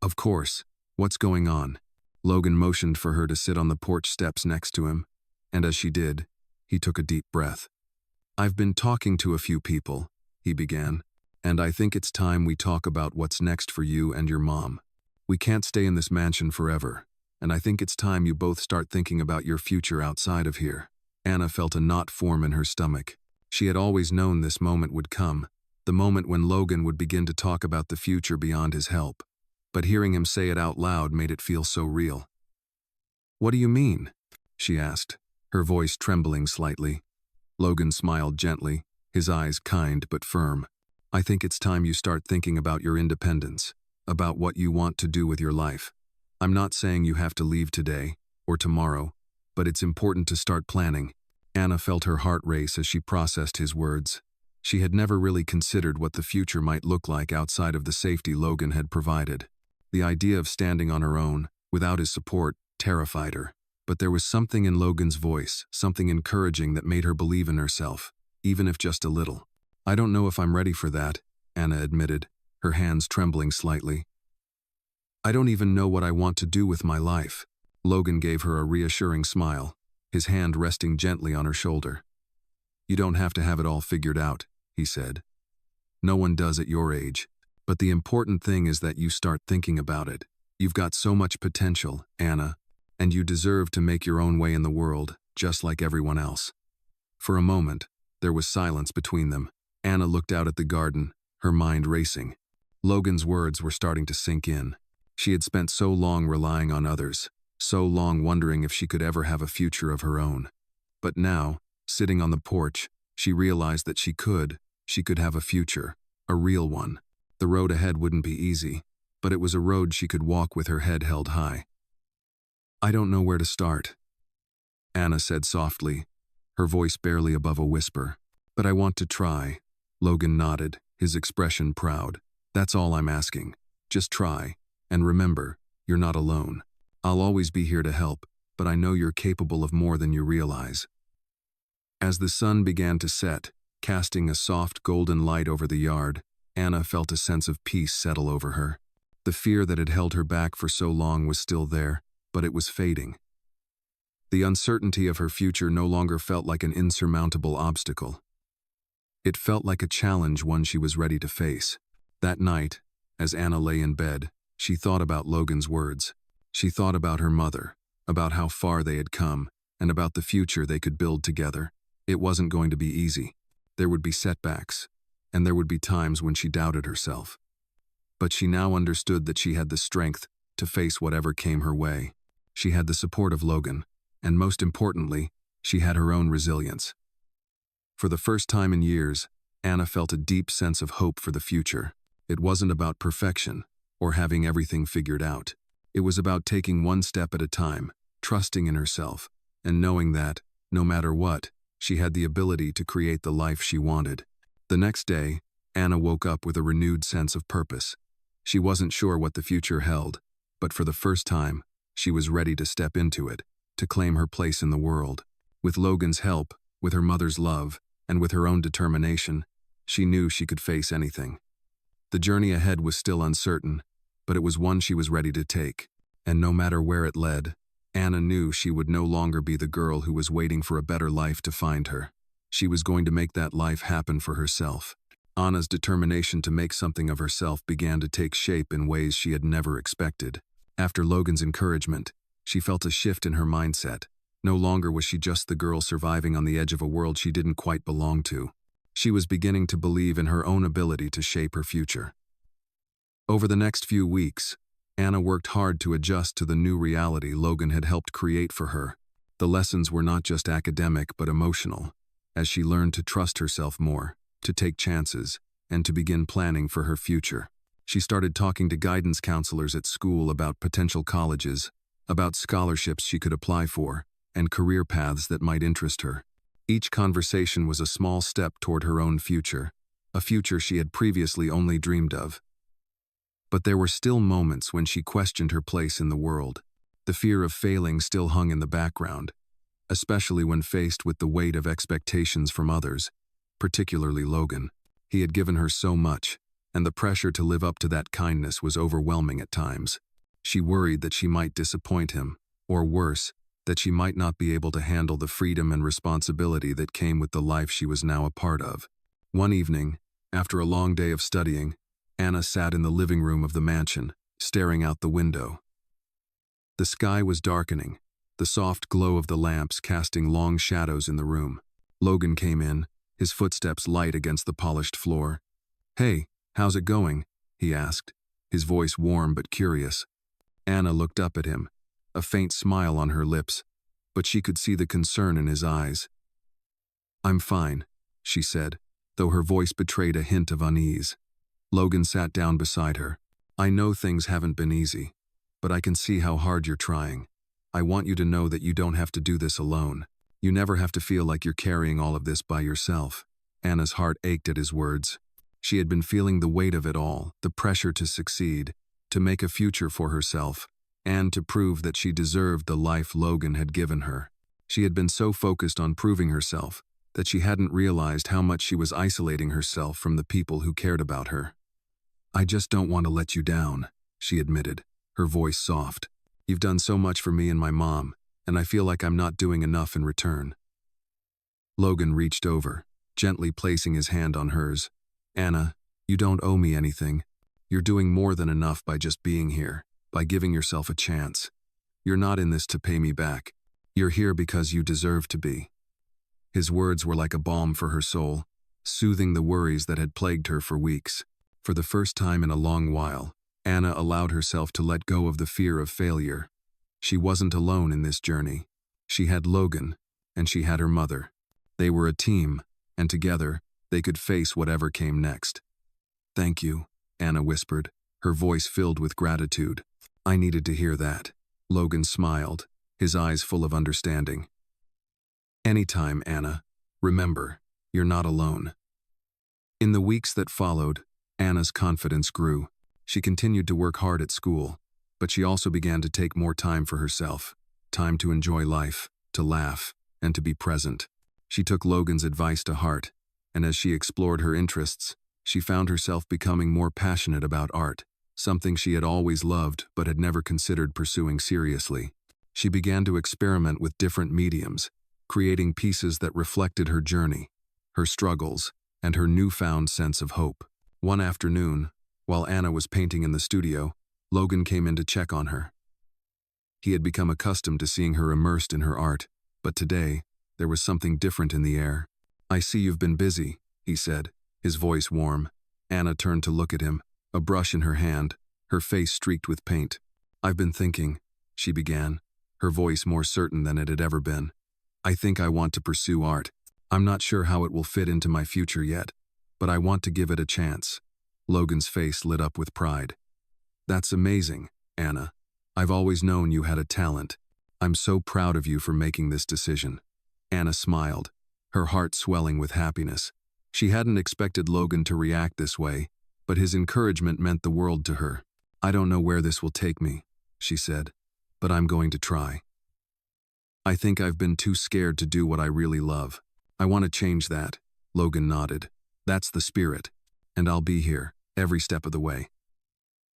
"Of course. What's going on?" Logan motioned for her to sit on the porch steps next to him, and as she did, he took a deep breath. "I've been talking to a few people," he began, "and I think it's time we talk about what's next for you and your mom. We can't stay in this mansion forever, and I think it's time you both start thinking about your future outside of here." Anna felt a knot form in her stomach. She had always known this moment would come, the moment when Logan would begin to talk about the future beyond his help. But hearing him say it out loud made it feel so real. "What do you mean?" she asked, her voice trembling slightly. Logan smiled gently, his eyes kind but firm. "I think it's time you start thinking about your independence, about what you want to do with your life. I'm not saying you have to leave today or tomorrow, but it's important to start planning." Anna felt her heart race as she processed his words. She had never really considered what the future might look like outside of the safety Logan had provided. The idea of standing on her own, without his support, terrified her. But there was something in Logan's voice, something encouraging that made her believe in herself, even if just a little. "I don't know if I'm ready for that," Anna admitted, her hands trembling slightly. "I don't even know what I want to do with my life." Logan gave her a reassuring smile, his hand resting gently on her shoulder. "You don't have to have it all figured out," he said. "No one does at your age. But the important thing is that you start thinking about it. You've got so much potential, Anna, and you deserve to make your own way in the world, just like everyone else." For a moment, there was silence between them. Anna looked out at the garden, her mind racing. Logan's words were starting to sink in. She had spent so long relying on others, so long wondering if she could ever have a future of her own. But now, sitting on the porch, she realized that she could have a future, a real one. The road ahead wouldn't be easy, but it was a road she could walk with her head held high. "I don't know where to start," Anna said softly, her voice barely above a whisper. "But I want to try." Logan nodded, his expression proud. "That's all I'm asking. Just try, and remember, you're not alone. I'll always be here to help, but I know you're capable of more than you realize." As the sun began to set, casting a soft golden light over the yard, Anna felt a sense of peace settle over her. The fear that had held her back for so long was still there, but it was fading. The uncertainty of her future no longer felt like an insurmountable obstacle. It felt like a challenge, one she was ready to face. That night, as Anna lay in bed, she thought about Logan's words. She thought about her mother, about how far they had come, and about the future they could build together. It wasn't going to be easy. There would be setbacks, and there would be times when she doubted herself. But she now understood that she had the strength to face whatever came her way. She had the support of Logan, and most importantly, she had her own resilience. For the first time in years, Anna felt a deep sense of hope for the future. It wasn't about perfection or having everything figured out. It was about taking one step at a time, trusting in herself, and knowing that, no matter what, She had the ability to create the life she wanted. The next day, Anna woke up with a renewed sense of purpose. She wasn't sure what the future held, but for the first time, she was ready to step into it, to claim her place in the world. With Logan's help, with her mother's love, and with her own determination, she knew she could face anything. The journey ahead was still uncertain, but it was one she was ready to take. And no matter where it led, Anna knew she would no longer be the girl who was waiting for a better life to find her. She was going to make that life happen for herself. Anna's determination to make something of herself began to take shape in ways she had never expected. After Logan's encouragement, she felt a shift in her mindset. No longer was she just the girl surviving on the edge of a world she didn't quite belong to. She was beginning to believe in her own ability to shape her future. Over the next few weeks, Anna worked hard to adjust to the new reality Logan had helped create for her. The lessons were not just academic but emotional, as she learned to trust herself more, to take chances, and to begin planning for her future. She started talking to guidance counselors at school about potential colleges, about scholarships she could apply for, and career paths that might interest her. Each conversation was a small step toward her own future, a future she had previously only dreamed of. But there were still moments when she questioned her place in the world. The fear of failing still hung in the background, especially when faced with the weight of expectations from others, particularly Logan. He had given her so much, and the pressure to live up to that kindness was overwhelming at times. She worried that she might disappoint him, or worse, that she might not be able to handle the freedom and responsibility that came with the life she was now a part of. One evening, after a long day of studying, Anna sat in the living room of the mansion, staring out the window. The sky was darkening, the soft glow of the lamps casting long shadows in the room. Logan came in, his footsteps light against the polished floor. "Hey, how's it going?" he asked, his voice warm but curious. Anna looked up at him, a faint smile on her lips, but she could see the concern in his eyes. "I'm fine," she said, though her voice betrayed a hint of unease. Logan sat down beside her. "I know things haven't been easy, but I can see how hard you're trying. I want you to know that you don't have to do this alone. You never have to feel like you're carrying all of this by yourself." Anna's heart ached at his words. She had been feeling the weight of it all, the pressure to succeed, to make a future for herself, and to prove that she deserved the life Logan had given her. She had been so focused on proving herself that she hadn't realized how much she was isolating herself from the people who cared about her. "I just don't want to let you down," she admitted, her voice soft. "You've done so much for me and my mom, and I feel like I'm not doing enough in return." Logan reached over, gently placing his hand on hers. "Anna, you don't owe me anything. You're doing more than enough by just being here, by giving yourself a chance. You're not in this to pay me back. You're here because you deserve to be." His words were like a balm for her soul, soothing the worries that had plagued her for weeks. For the first time in a long while, Anna allowed herself to let go of the fear of failure. She wasn't alone in this journey. She had Logan, and she had her mother. They were a team, and together, they could face whatever came next. "Thank you," Anna whispered, her voice filled with gratitude. "I needed to hear that." Logan smiled, his eyes full of understanding. "Anytime, Anna. Remember, you're not alone." In the weeks that followed, Anna's confidence grew. She continued to work hard at school, but she also began to take more time for herself, time to enjoy life, to laugh, and to be present. She took Logan's advice to heart, and as she explored her interests, she found herself becoming more passionate about art, something she had always loved but had never considered pursuing seriously. She began to experiment with different mediums, creating pieces that reflected her journey, her struggles, and her newfound sense of hope. One afternoon, while Anna was painting in the studio, Logan came in to check on her. He had become accustomed to seeing her immersed in her art, but today, there was something different in the air. "I see you've been busy," he said, his voice warm. Anna turned to look at him, a brush in her hand, her face streaked with paint. "I've been thinking," she began, her voice more certain than it had ever been. "I think I want to pursue art. I'm not sure how it will fit into my future yet, but I want to give it a chance." Logan's face lit up with pride. "That's amazing, Anna. I've always known you had a talent. I'm so proud of you for making this decision." Anna smiled, her heart swelling with happiness. She hadn't expected Logan to react this way, but his encouragement meant the world to her. "I don't know where this will take me," she said, "but I'm going to try. I think I've been too scared to do what I really love. I want to change that." Logan nodded. "That's the spirit, and I'll be here, every step of the way."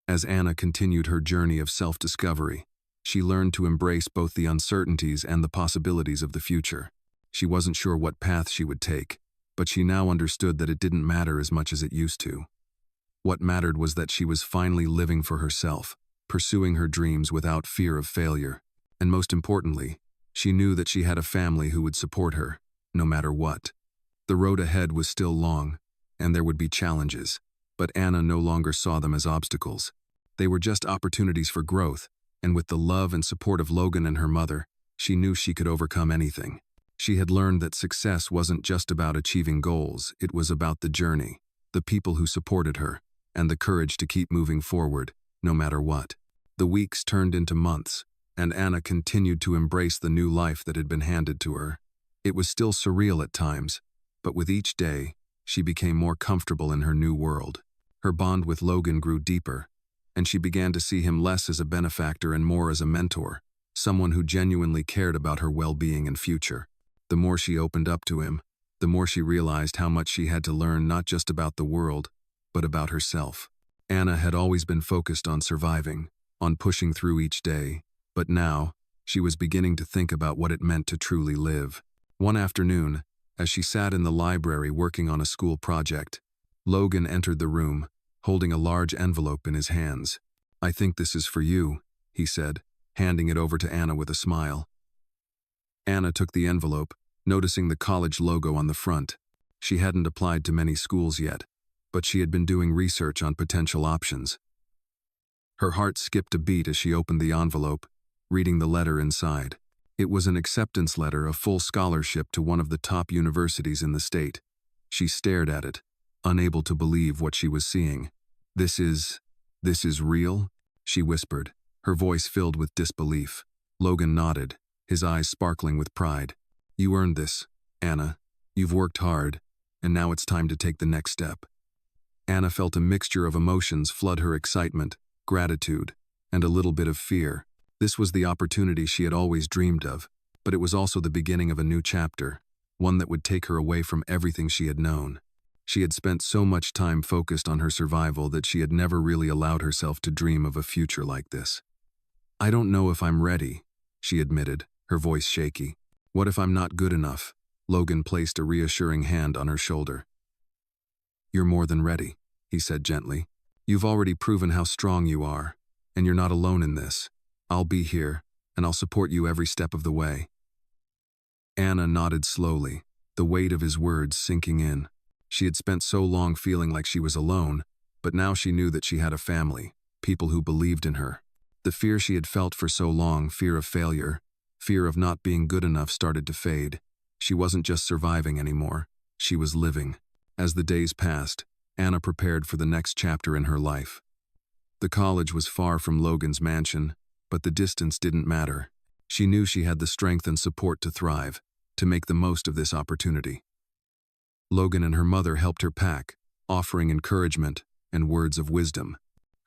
As Anna continued her journey of self-discovery, she learned to embrace both the uncertainties and the possibilities of the future. She wasn't sure what path she would take, but she now understood that it didn't matter as much as it used to. What mattered was that she was finally living for herself, pursuing her dreams without fear of failure. And most importantly, she knew that she had a family who would support her, no matter what. The road ahead was still long, and there would be challenges, but Anna no longer saw them as obstacles. They were just opportunities for growth, and with the love and support of Logan and her mother, she knew she could overcome anything. She had learned that success wasn't just about achieving goals, it was about the journey, the people who supported her, and the courage to keep moving forward, no matter what. The weeks turned into months, and Anna continued to embrace the new life that had been handed to her. It was still surreal at times, but with each day, she became more comfortable in her new world. Her bond with Logan grew deeper, and she began to see him less as a benefactor and more as a mentor, someone who genuinely cared about her well-being and future. The more she opened up to him, the more she realized how much she had to learn not just about the world, but about herself. Anna had always been focused on surviving, on pushing through each day, but now, she was beginning to think about what it meant to truly live. One afternoon, as she sat in the library working on a school project, Logan entered the room, holding a large envelope in his hands. "I think this is for you," he said, handing it over to Anna with a smile. Anna took the envelope, noticing the college logo on the front. She hadn't applied to many schools yet, but she had been doing research on potential options. Her heart skipped a beat as she opened the envelope, reading the letter inside. It was an acceptance letter, a full scholarship to one of the top universities in the state. She stared at it, unable to believe what she was seeing. This is real?" she whispered, her voice filled with disbelief. Logan nodded, his eyes sparkling with pride. "You earned this, Anna. You've worked hard, and now it's time to take the next step." Anna felt a mixture of emotions flood her: excitement, gratitude, and a little bit of fear. This was the opportunity she had always dreamed of, but it was also the beginning of a new chapter, one that would take her away from everything she had known. She had spent so much time focused on her survival that she had never really allowed herself to dream of a future like this. "I don't know if I'm ready," she admitted, her voice shaky. "What if I'm not good enough?" Logan placed a reassuring hand on her shoulder. "You're more than ready," he said gently. "You've already proven how strong you are, and you're not alone in this. I'll be here, and I'll support you every step of the way." Anna nodded slowly, the weight of his words sinking in. She had spent so long feeling like she was alone, but now she knew that she had a family, people who believed in her. The fear she had felt for so long, fear of failure, fear of not being good enough, started to fade. She wasn't just surviving anymore, she was living. As the days passed, Anna prepared for the next chapter in her life. The college was far from Logan's mansion, but the distance didn't matter. She knew she had the strength and support to thrive, to make the most of this opportunity. Logan and her mother helped her pack, offering encouragement and words of wisdom.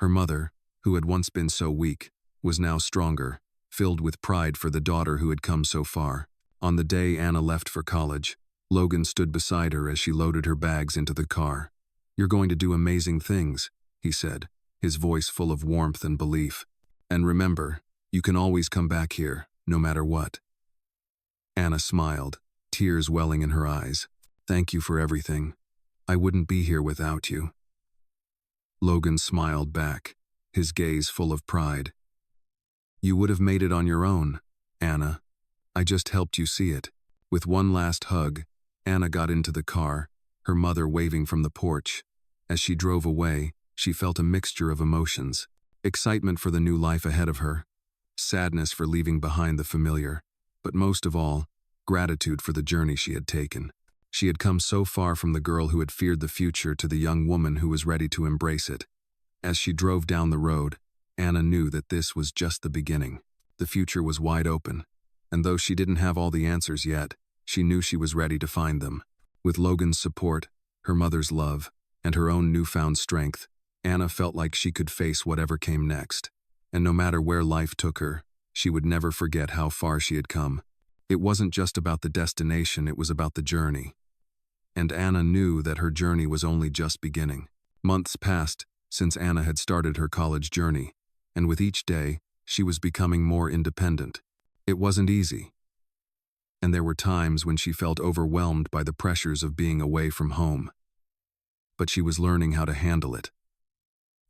Her mother, who had once been so weak, was now stronger, filled with pride for the daughter who had come so far. On the day Anna left for college, Logan stood beside her as she loaded her bags into the car. "You're going to do amazing things," he said, his voice full of warmth and belief. "And remember, you can always come back here, no matter what." Anna smiled, tears welling in her eyes. "Thank you for everything. I wouldn't be here without you." Logan smiled back, his gaze full of pride. "You would have made it on your own, Anna. I just helped you see it." With one last hug, Anna got into the car, her mother waving from the porch. As she drove away, she felt a mixture of emotions. Excitement for the new life ahead of her, sadness for leaving behind the familiar, but most of all, gratitude for the journey she had taken. She had come so far from the girl who had feared the future to the young woman who was ready to embrace it. As she drove down the road, Anna knew that this was just the beginning. The future was wide open, and though she didn't have all the answers yet, She knew she was ready to find them. With Logan's support, her mother's love, and her own newfound strength, Anna felt like she could face whatever came next. And no matter where life took her, she would never forget how far she had come. It wasn't just about the destination, it was about the journey. And Anna knew that her journey was only just beginning. Months passed since Anna had started her college journey, and with each day, she was becoming more independent. It wasn't easy. And there were times when she felt overwhelmed by the pressures of being away from home. But she was learning how to handle it.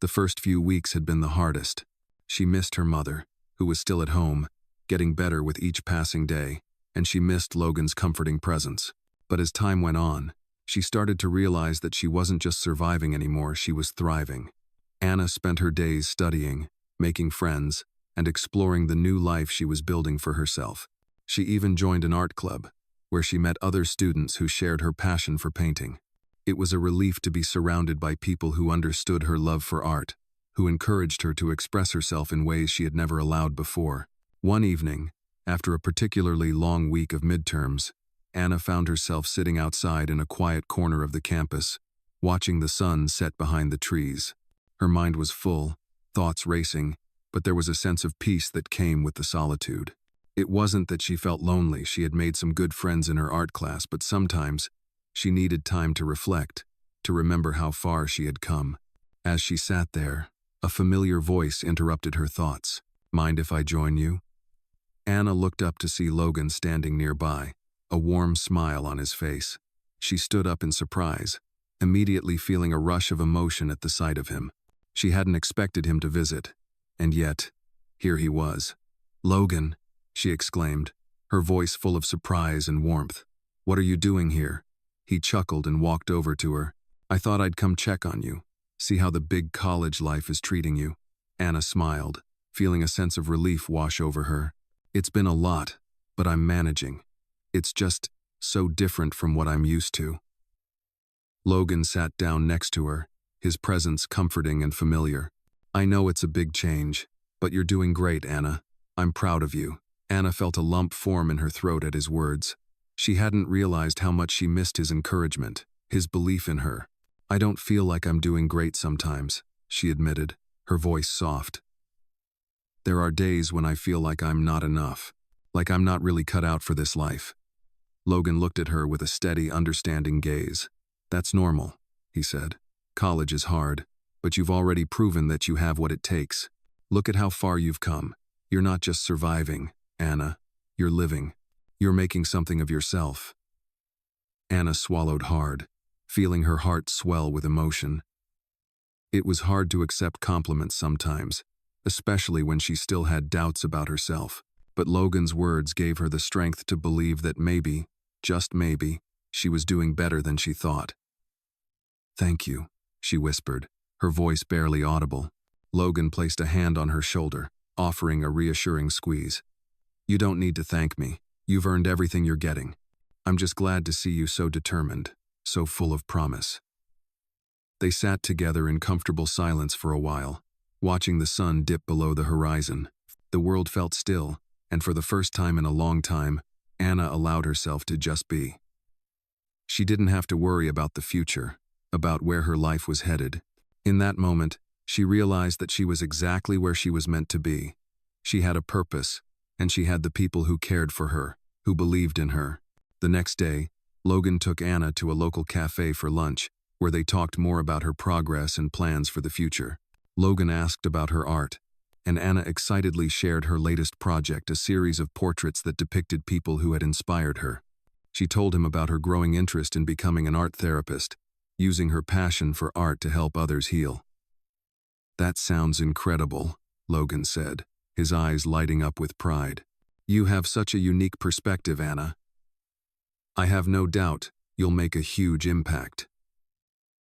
The first few weeks had been the hardest. She missed her mother, who was still at home, getting better with each passing day, and she missed Logan's comforting presence. But as time went on, she started to realize that she wasn't just surviving anymore, she was thriving. Anna spent her days studying, making friends, and exploring the new life she was building for herself. She even joined an art club, where she met other students who shared her passion for painting. It was a relief to be surrounded by people who understood her love for art, who encouraged her to express herself in ways she had never allowed before. One evening, after a particularly long week of midterms, Anna found herself sitting outside in a quiet corner of the campus, watching the sun set behind the trees. Her mind was full, thoughts racing, but there was a sense of peace that came with the solitude. It wasn't that she felt lonely, she had made some good friends in her art class, but sometimes she needed time to reflect, to remember how far she had come. As she sat there, a familiar voice interrupted her thoughts. "Mind if I join you?" Anna looked up to see Logan standing nearby, a warm smile on his face. She stood up in surprise, immediately feeling a rush of emotion at the sight of him. She hadn't expected him to visit, and yet, here he was. "Logan," she exclaimed, her voice full of surprise and warmth. "What are you doing here?" He chuckled and walked over to her. "I thought I'd come check on you, see how the big college life is treating you." Anna smiled, feeling a sense of relief wash over her. "It's been a lot, but I'm managing. It's just so different from what I'm used to." Logan sat down next to her, his presence comforting and familiar. "I know it's a big change, but you're doing great, Anna. I'm proud of you." Anna felt a lump form in her throat at his words. She hadn't realized how much she missed his encouragement, his belief in her. "I don't feel like I'm doing great sometimes," she admitted, her voice soft. "There are days when I feel like I'm not enough, like I'm not really cut out for this life." Logan looked at her with a steady, understanding gaze. "That's normal," he said. "College is hard, but you've already proven that you have what it takes. Look at how far you've come. You're not just surviving, Anna. You're living. You're making something of yourself." Anna swallowed hard, feeling her heart swell with emotion. It was hard to accept compliments sometimes, especially when she still had doubts about herself. But Logan's words gave her the strength to believe that maybe, just maybe, she was doing better than she thought. "Thank you," she whispered, her voice barely audible. Logan placed a hand on her shoulder, offering a reassuring squeeze. "You don't need to thank me. You've earned everything you're getting. I'm just glad to see you so determined, so full of promise." They sat together in comfortable silence for a while, watching the sun dip below the horizon. The world felt still, and for the first time in a long time, Anna allowed herself to just be. She didn't have to worry about the future, about where her life was headed. In that moment, she realized that she was exactly where she was meant to be. She had a purpose, and she had the people who cared for her, who believed in her. The next day, Logan took Anna to a local cafe for lunch, where they talked more about her progress and plans for the future. Logan asked about her art, and Anna excitedly shared her latest project, a series of portraits that depicted people who had inspired her. She told him about her growing interest in becoming an art therapist, using her passion for art to help others heal. "That sounds incredible," Logan said, his eyes lighting up with pride. "You have such a unique perspective, Anna. I have no doubt you'll make a huge impact."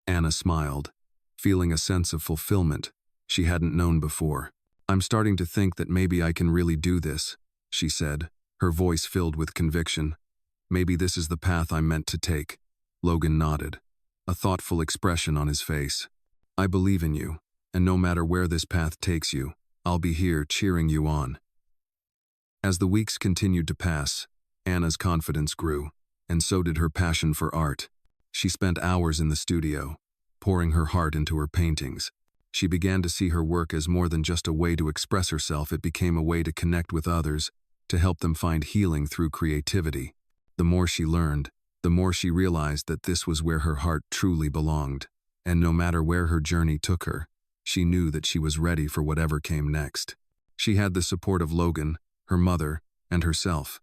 Anna smiled, feeling a sense of fulfillment she hadn't known before. "I'm starting to think that maybe I can really do this," she said, her voice filled with conviction. "Maybe this is the path I'm meant to take." Logan nodded, a thoughtful expression on his face. "I believe in you, and no matter where this path takes you, I'll be here cheering you on." As the weeks continued to pass, Anna's confidence grew. and so did her passion for art. She spent hours in the studio, pouring her heart into her paintings. She began to see her work as more than just a way to express herself. It became a way to connect with others, to help them find healing through creativity. The more she learned, the more she realized that this was where her heart truly belonged. And no matter where her journey took her, she knew that she was ready for whatever came next. She had the support of Logan, her mother, and herself.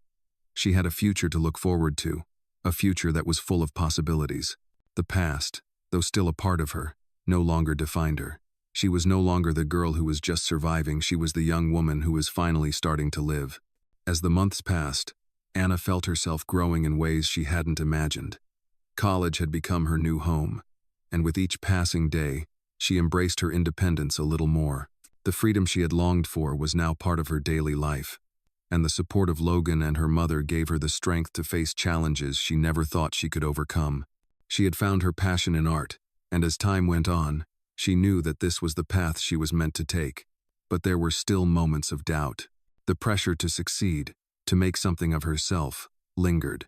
She had a future to look forward to, a future that was full of possibilities. The past, though still a part of her, no longer defined her. She was no longer the girl who was just surviving. She was the young woman who was finally starting to live. As the months passed, Anna felt herself growing in ways she hadn't imagined. College had become her new home, and with each passing day, she embraced her independence a little more. The freedom she had longed for was now part of her daily life, and the support of Logan and her mother gave her the strength to face challenges she never thought she could overcome. She had found her passion in art, and as time went on, she knew that this was the path she was meant to take. But there were still moments of doubt. The pressure to succeed, to make something of herself, lingered.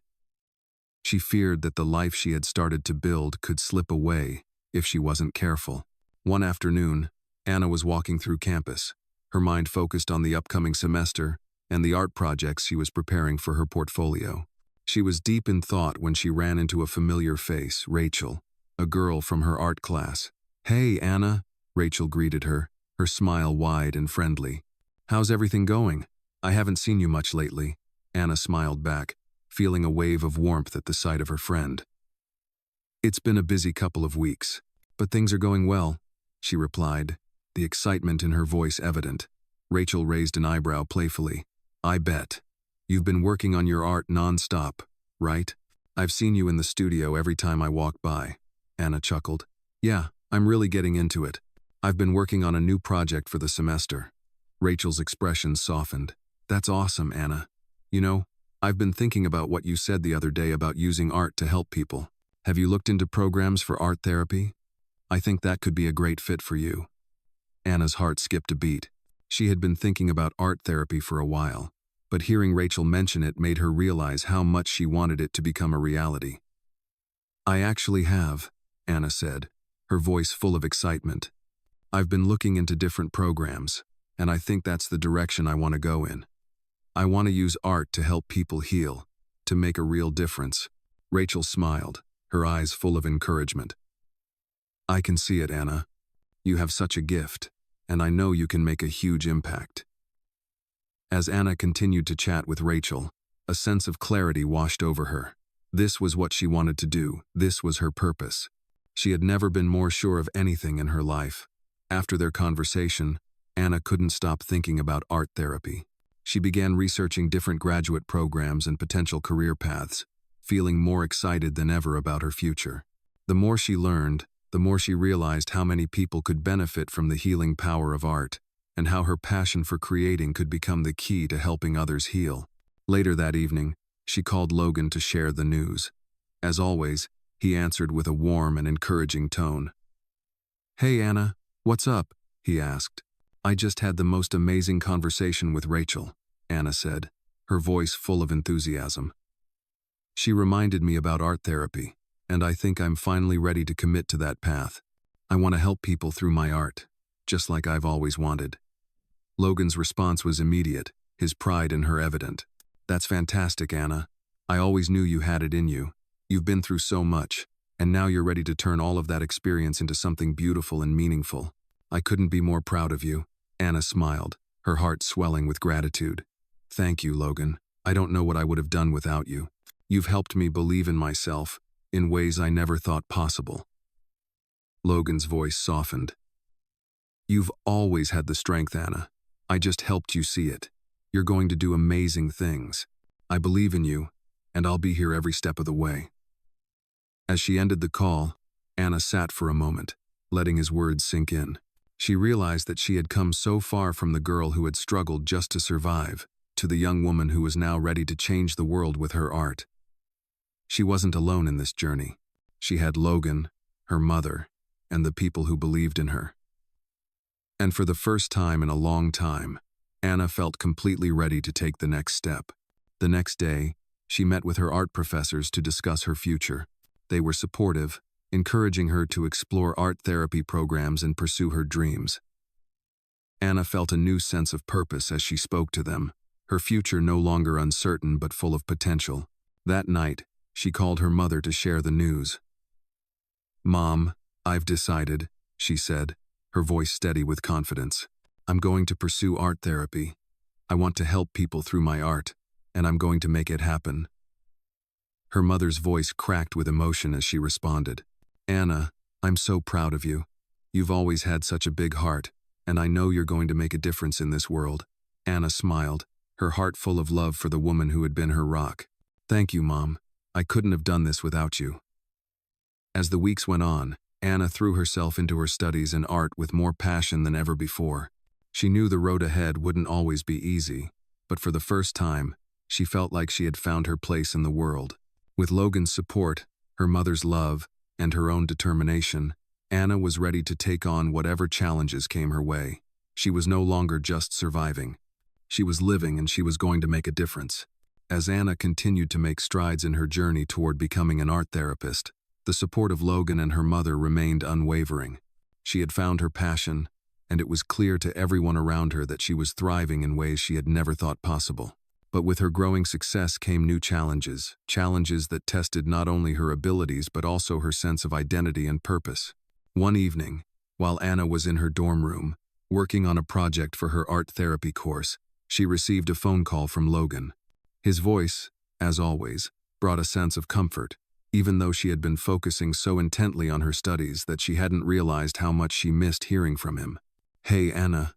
She feared that the life she had started to build could slip away if she wasn't careful. One afternoon, Anna was walking through campus, her mind focused on the upcoming semester and the art projects she was preparing for her portfolio. She was deep in thought when she ran into a familiar face, Rachel, a girl from her art class. "Hey, Anna," Rachel greeted her, her smile wide and friendly. "How's everything going? I haven't seen you much lately." Anna smiled back, feeling a wave of warmth at the sight of her friend. "It's been a busy couple of weeks, but things are going well," she replied, the excitement in her voice evident. Rachel raised an eyebrow playfully. "I bet. You've been working on your art non-stop, right? I've seen you in the studio every time I walk by." Anna chuckled. "Yeah, I'm really getting into it. I've been working on a new project for the semester." Rachel's expression softened. "That's awesome, Anna. You know, I've been thinking about what you said the other day about using art to help people. Have you looked into programs for art therapy? I think that could be a great fit for you." Anna's heart skipped a beat. She had been thinking about art therapy for a while, but hearing Rachel mention it made her realize how much she wanted it to become a reality. "I actually have," Anna said, her voice full of excitement. "I've been looking into different programs, and I think that's the direction I want to go in. I want to use art to help people heal, to make a real difference." Rachel smiled, her eyes full of encouragement. "I can see it, Anna. You have such a gift, and I know you can make a huge impact." As Anna continued to chat with Rachel, a sense of clarity washed over her. This was what she wanted to do. This was her purpose. She had never been more sure of anything in her life. After their conversation, Anna couldn't stop thinking about art therapy. She began researching different graduate programs and potential career paths, feeling more excited than ever about her future. The more she learned, the more she realized how many people could benefit from the healing power of art, and how her passion for creating could become the key to helping others heal. Later that evening, she called Logan to share the news. As always, he answered with a warm and encouraging tone. "Hey Anna, what's up?" he asked. "I just had the most amazing conversation with Rachel," Anna said, her voice full of enthusiasm. "She reminded me about art therapy, and I think I'm finally ready to commit to that path. I want to help people through my art, just like I've always wanted." Logan's response was immediate, his pride in her evident. "That's fantastic, Anna. I always knew you had it in you. You've been through so much, and now you're ready to turn all of that experience into something beautiful and meaningful. I couldn't be more proud of you." Anna smiled, her heart swelling with gratitude. "Thank you, Logan. I don't know what I would have done without you. You've helped me believe in myself in ways I never thought possible." Logan's voice softened. "You've always had the strength, Anna. I just helped you see it. You're going to do amazing things. I believe in you, and I'll be here every step of the way." As she ended the call, Anna sat for a moment, letting his words sink in. She realized that she had come so far from the girl who had struggled just to survive, to the young woman who was now ready to change the world with her art. She wasn't alone in this journey. She had Logan, her mother, and the people who believed in her. And for the first time in a long time, Anna felt completely ready to take the next step. The next day, She met with her art professors to discuss her future. They were supportive, encouraging her to explore art therapy programs and pursue her dreams. Anna felt a new sense of purpose as she spoke to them, her future no longer uncertain but full of potential. That night, she called her mother to share the news. "Mom, I've decided," she said, her voice steady with confidence. "I'm going to pursue art therapy. I want to help people through my art, and I'm going to make it happen." Her mother's voice cracked with emotion as she responded. "Anna, I'm so proud of you. You've always had such a big heart, and I know you're going to make a difference in this world." Anna smiled, her heart full of love for the woman who had been her rock. "Thank you, Mom. I couldn't have done this without you." As the weeks went on, Anna threw herself into her studies and art with more passion than ever before. She knew the road ahead wouldn't always be easy, but for the first time, she felt like she had found her place in the world. With Logan's support, her mother's love, and her own determination, Anna was ready to take on whatever challenges came her way. She was no longer just surviving. She was living, and she was going to make a difference. As Anna continued to make strides in her journey toward becoming an art therapist, the support of Logan and her mother remained unwavering. She had found her passion, and it was clear to everyone around her that she was thriving in ways she had never thought possible. But with her growing success came new challenges that tested not only her abilities but also her sense of identity and purpose. One evening, while Anna was in her dorm room, working on a project for her art therapy course, she received a phone call from Logan. His voice, as always, brought a sense of comfort, even though she had been focusing so intently on her studies that she hadn't realized how much she missed hearing from him. "Hey, Anna."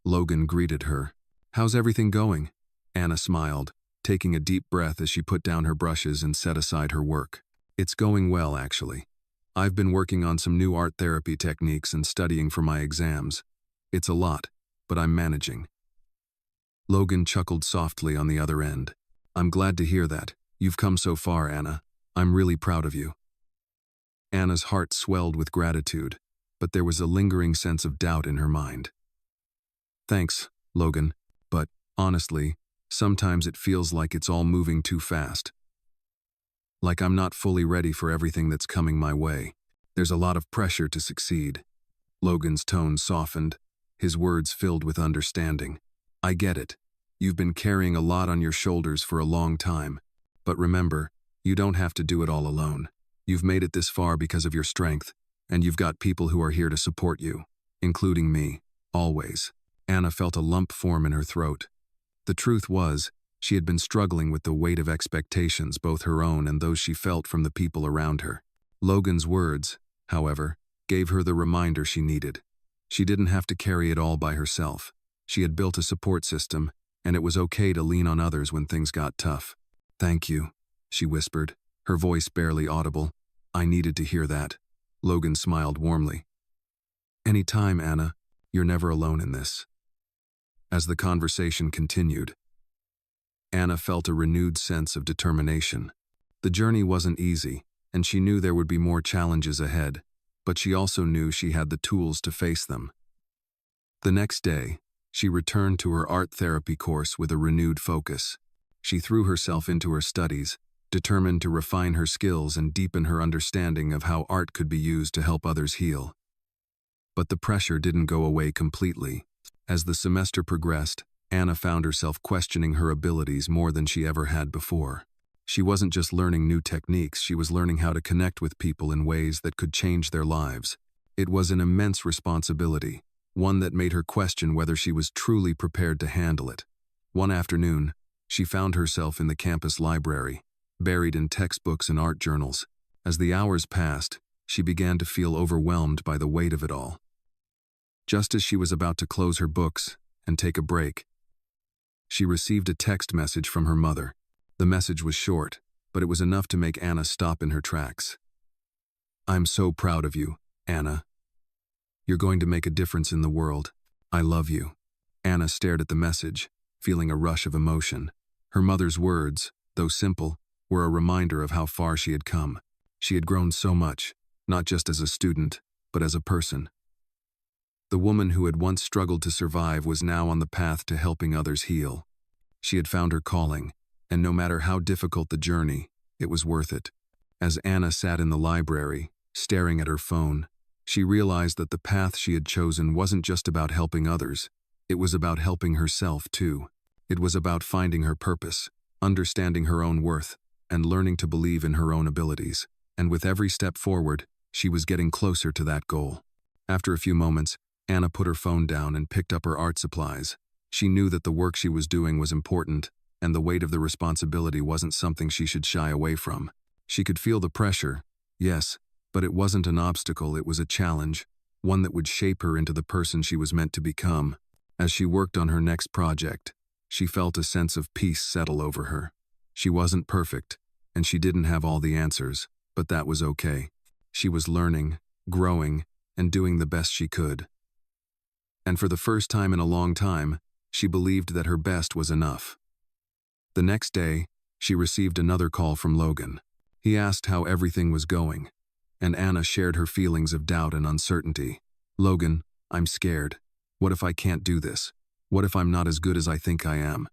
Logan greeted her. "How's everything going?" Anna smiled, taking a deep breath as she put down her brushes and set aside her work. "It's going well, actually. I've been working on some new art therapy techniques and studying for my exams. It's a lot, but I'm managing." Logan chuckled softly on the other end. "I'm glad to hear that. You've come so far, Anna. I'm really proud of you." Anna's heart swelled with gratitude, but there was a lingering sense of doubt in her mind. "Thanks, Logan, but, honestly, sometimes it feels like it's all moving too fast. Like I'm not fully ready for everything that's coming my way. There's a lot of pressure to succeed." Logan's tone softened, his words filled with understanding. "I get it. You've been carrying a lot on your shoulders for a long time. But remember, you don't have to do it all alone. You've made it this far because of your strength, and you've got people who are here to support you, including me, always." Anna felt a lump form in her throat. The truth was, she had been struggling with the weight of expectations, both her own and those she felt from the people around her. Logan's words, however, gave her the reminder she needed. She didn't have to carry it all by herself. She had built a support system, and it was okay to lean on others when things got tough. "Thank you," she whispered, her voice barely audible. "I needed to hear that." Logan smiled warmly. "Any time, Anna. You're never alone in this." As the conversation continued, Anna felt a renewed sense of determination. The journey wasn't easy, and she knew there would be more challenges ahead, but she also knew she had the tools to face them. The next day, she returned to her art therapy course with a renewed focus. She threw herself into her studies, determined to refine her skills and deepen her understanding of how art could be used to help others heal. But the pressure didn't go away completely. As the semester progressed, Anna found herself questioning her abilities more than she ever had before. She wasn't just learning new techniques, she was learning how to connect with people in ways that could change their lives. It was an immense responsibility, one that made her question whether she was truly prepared to handle it. One afternoon, she found herself in the campus library, buried in textbooks and art journals. As the hours passed, she began to feel overwhelmed by the weight of it all. Just as she was about to close her books and take a break, she received a text message from her mother. The message was short, but it was enough to make Anna stop in her tracks. "I'm so proud of you, Anna. You're going to make a difference in the world. I love you." Anna stared at the message, feeling a rush of emotion. Her mother's words, though simple, were a reminder of how far she had come. She had grown so much, not just as a student, but as a person. The woman who had once struggled to survive was now on the path to helping others heal. She had found her calling, And no matter how difficult the journey, it was worth it. As Anna sat in the library, staring at her phone, she realized that the path she had chosen wasn't just about helping others, it was about helping herself too. It was about finding her purpose, understanding her own worth, and learning to believe in her own abilities. And with every step forward, she was getting closer to that goal. After a few moments, Anna put her phone down and picked up her art supplies. She knew that the work she was doing was important, and the weight of the responsibility wasn't something she should shy away from. She could feel the pressure, yes, but it wasn't an obstacle, it was a challenge, one that would shape her into the person she was meant to become. As she worked on her next project, she felt a sense of peace settle over her. She wasn't perfect, and she didn't have all the answers, but that was okay. She was learning, growing, and doing the best she could. And for the first time in a long time, she believed that her best was enough. The next day, she received another call from Logan. He asked how everything was going, and Anna shared her feelings of doubt and uncertainty. "Logan, I'm scared. What if I can't do this? What if I'm not as good as I think I am?"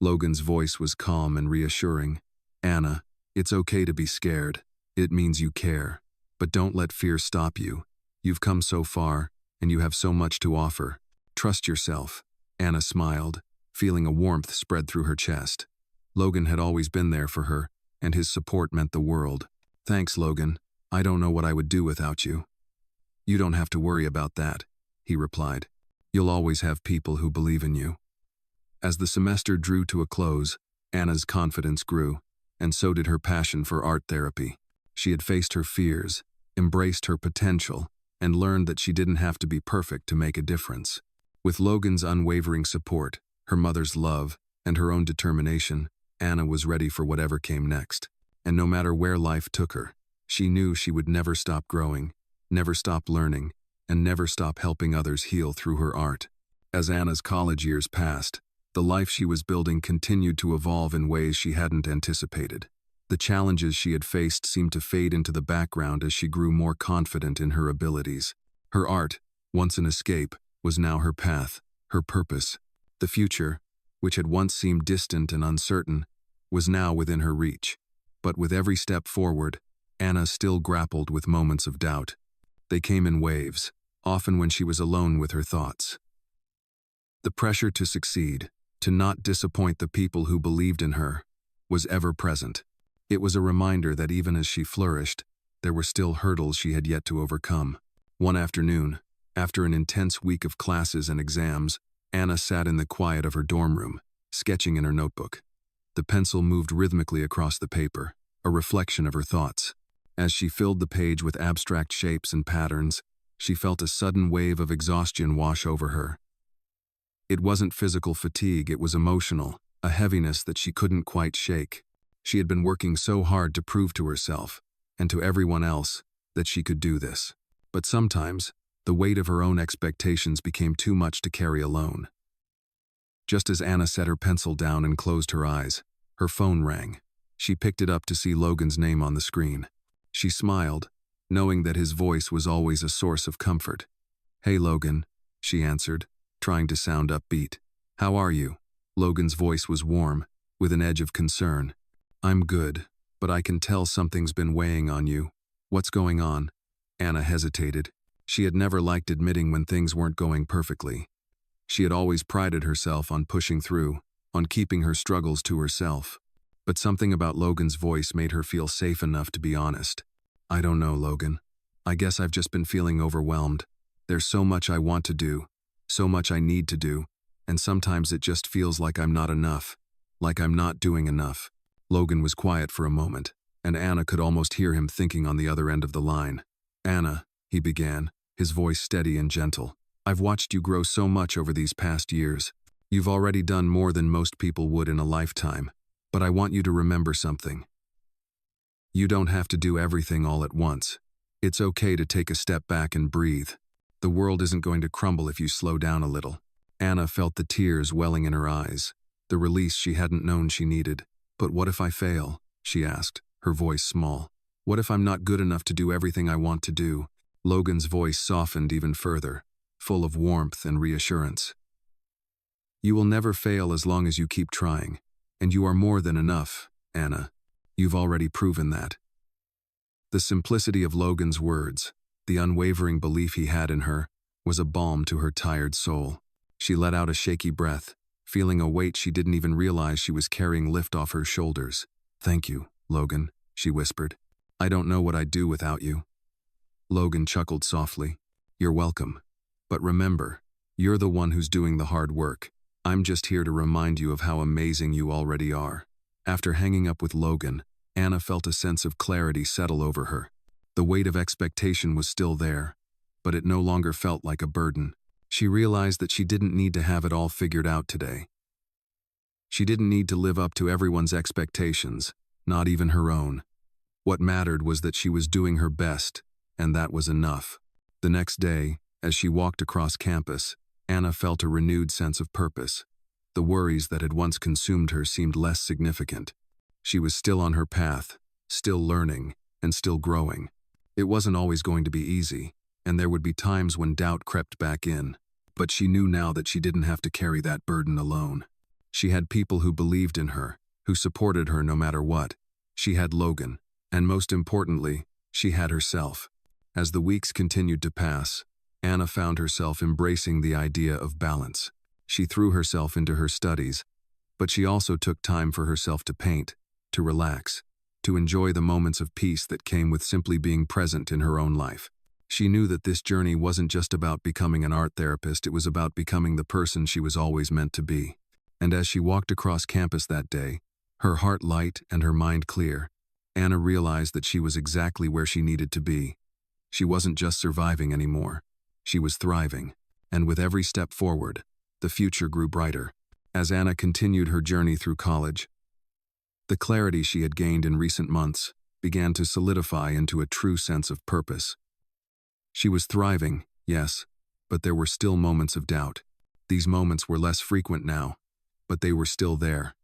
Logan's voice was calm and reassuring. "Anna, it's okay to be scared. It means you care. But don't let fear stop you. You've come so far, and you have so much to offer. Trust yourself." Anna smiled, feeling a warmth spread through her chest. Logan had always been there for her, and his support meant the world. "Thanks, Logan. I don't know what I would do without you." "You don't have to worry about that," he replied. "You'll always have people who believe in you." As the semester drew to a close, Anna's confidence grew, and so did her passion for art therapy. She had faced her fears, embraced her potential, and learned that she didn't have to be perfect to make a difference. With Logan's unwavering support, her mother's love, and her own determination, Anna was ready for whatever came next. And no matter where life took her, she knew she would never stop growing, never stop learning, and never stop helping others heal through her art. As Anna's college years passed, the life she was building continued to evolve in ways she hadn't anticipated. The challenges she had faced seemed to fade into the background as she grew more confident in her abilities. Her art, once an escape, was now her path, her purpose. The future, which had once seemed distant and uncertain, was now within her reach. But with every step forward, Anna still grappled with moments of doubt. They came in waves, often when she was alone with her thoughts. The pressure to succeed, to not disappoint the people who believed in her, was ever present. It was a reminder that even as she flourished, there were still hurdles she had yet to overcome. One afternoon, after an intense week of classes and exams, Anna sat in the quiet of her dorm room, sketching in her notebook. The pencil moved rhythmically across the paper, a reflection of her thoughts. As she filled the page with abstract shapes and patterns, she felt a sudden wave of exhaustion wash over her. It wasn't physical fatigue, it was emotional, a heaviness that she couldn't quite shake. She had been working so hard to prove to herself, and to everyone else, that she could do this. But sometimes, the weight of her own expectations became too much to carry alone. Just as Anna set her pencil down and closed her eyes, her phone rang. She picked it up to see Logan's name on the screen. She smiled, knowing that his voice was always a source of comfort. "Hey, Logan," she answered, trying to sound upbeat. "How are you?" Logan's voice was warm, with an edge of concern. "I'm good, but I can tell something's been weighing on you. What's going on?" Anna hesitated. She had never liked admitting when things weren't going perfectly. She had always prided herself on pushing through, on keeping her struggles to herself. But something about Logan's voice made her feel safe enough to be honest. "I don't know, Logan. I guess I've just been feeling overwhelmed. There's so much I want to do, so much I need to do, and sometimes it just feels like I'm not enough, like I'm not doing enough." Logan was quiet for a moment, and Anna could almost hear him thinking on the other end of the line. "Anna," he began, his voice steady and gentle. "I've watched you grow so much over these past years. You've already done more than most people would in a lifetime. But I want you to remember something. You don't have to do everything all at once. It's okay to take a step back and breathe. The world isn't going to crumble if you slow down a little." Anna felt the tears welling in her eyes, the release she hadn't known she needed. "But what if I fail?" she asked, her voice small. "What if I'm not good enough to do everything I want to do?" Logan's voice softened even further, full of warmth and reassurance. "You will never fail as long as you keep trying. And you are more than enough, Anna. You've already proven that. The simplicity of Logan's words, the unwavering belief he had in her, was a balm to her tired soul. She let out a shaky breath, feeling a weight she didn't even realize she was carrying lift off her shoulders. "Thank you, Logan," she whispered. "I don't know what I'd do without you." Logan chuckled softly. "You're welcome. But remember, you're the one who's doing the hard work. I'm just here to remind you of how amazing you already are." After hanging up with Logan, Anna felt a sense of clarity settle over her. The weight of expectation was still there, but it no longer felt like a burden. She realized that she didn't need to have it all figured out today. She didn't need to live up to everyone's expectations, not even her own. What mattered was that she was doing her best, and that was enough. The next day, as she walked across campus, Anna felt a renewed sense of purpose. The worries that had once consumed her seemed less significant. She was still on her path, still learning, and still growing. It wasn't always going to be easy, and there would be times when doubt crept back in. But she knew now that she didn't have to carry that burden alone. She had people who believed in her, who supported her no matter what. She had Logan, and most importantly, she had herself. As the weeks continued to pass, Anna found herself embracing the idea of balance. She threw herself into her studies, but she also took time for herself to paint, to relax, to enjoy the moments of peace that came with simply being present in her own life. She knew that this journey wasn't just about becoming an art therapist, it was about becoming the person she was always meant to be. And as she walked across campus that day, her heart light and her mind clear, Anna realized that she was exactly where she needed to be. She wasn't just surviving anymore. She was thriving, and with every step forward, the future grew brighter. As Anna continued her journey through college, the clarity she had gained in recent months began to solidify into a true sense of purpose. She was thriving, yes, but there were still moments of doubt. These moments were less frequent now, but they were still there,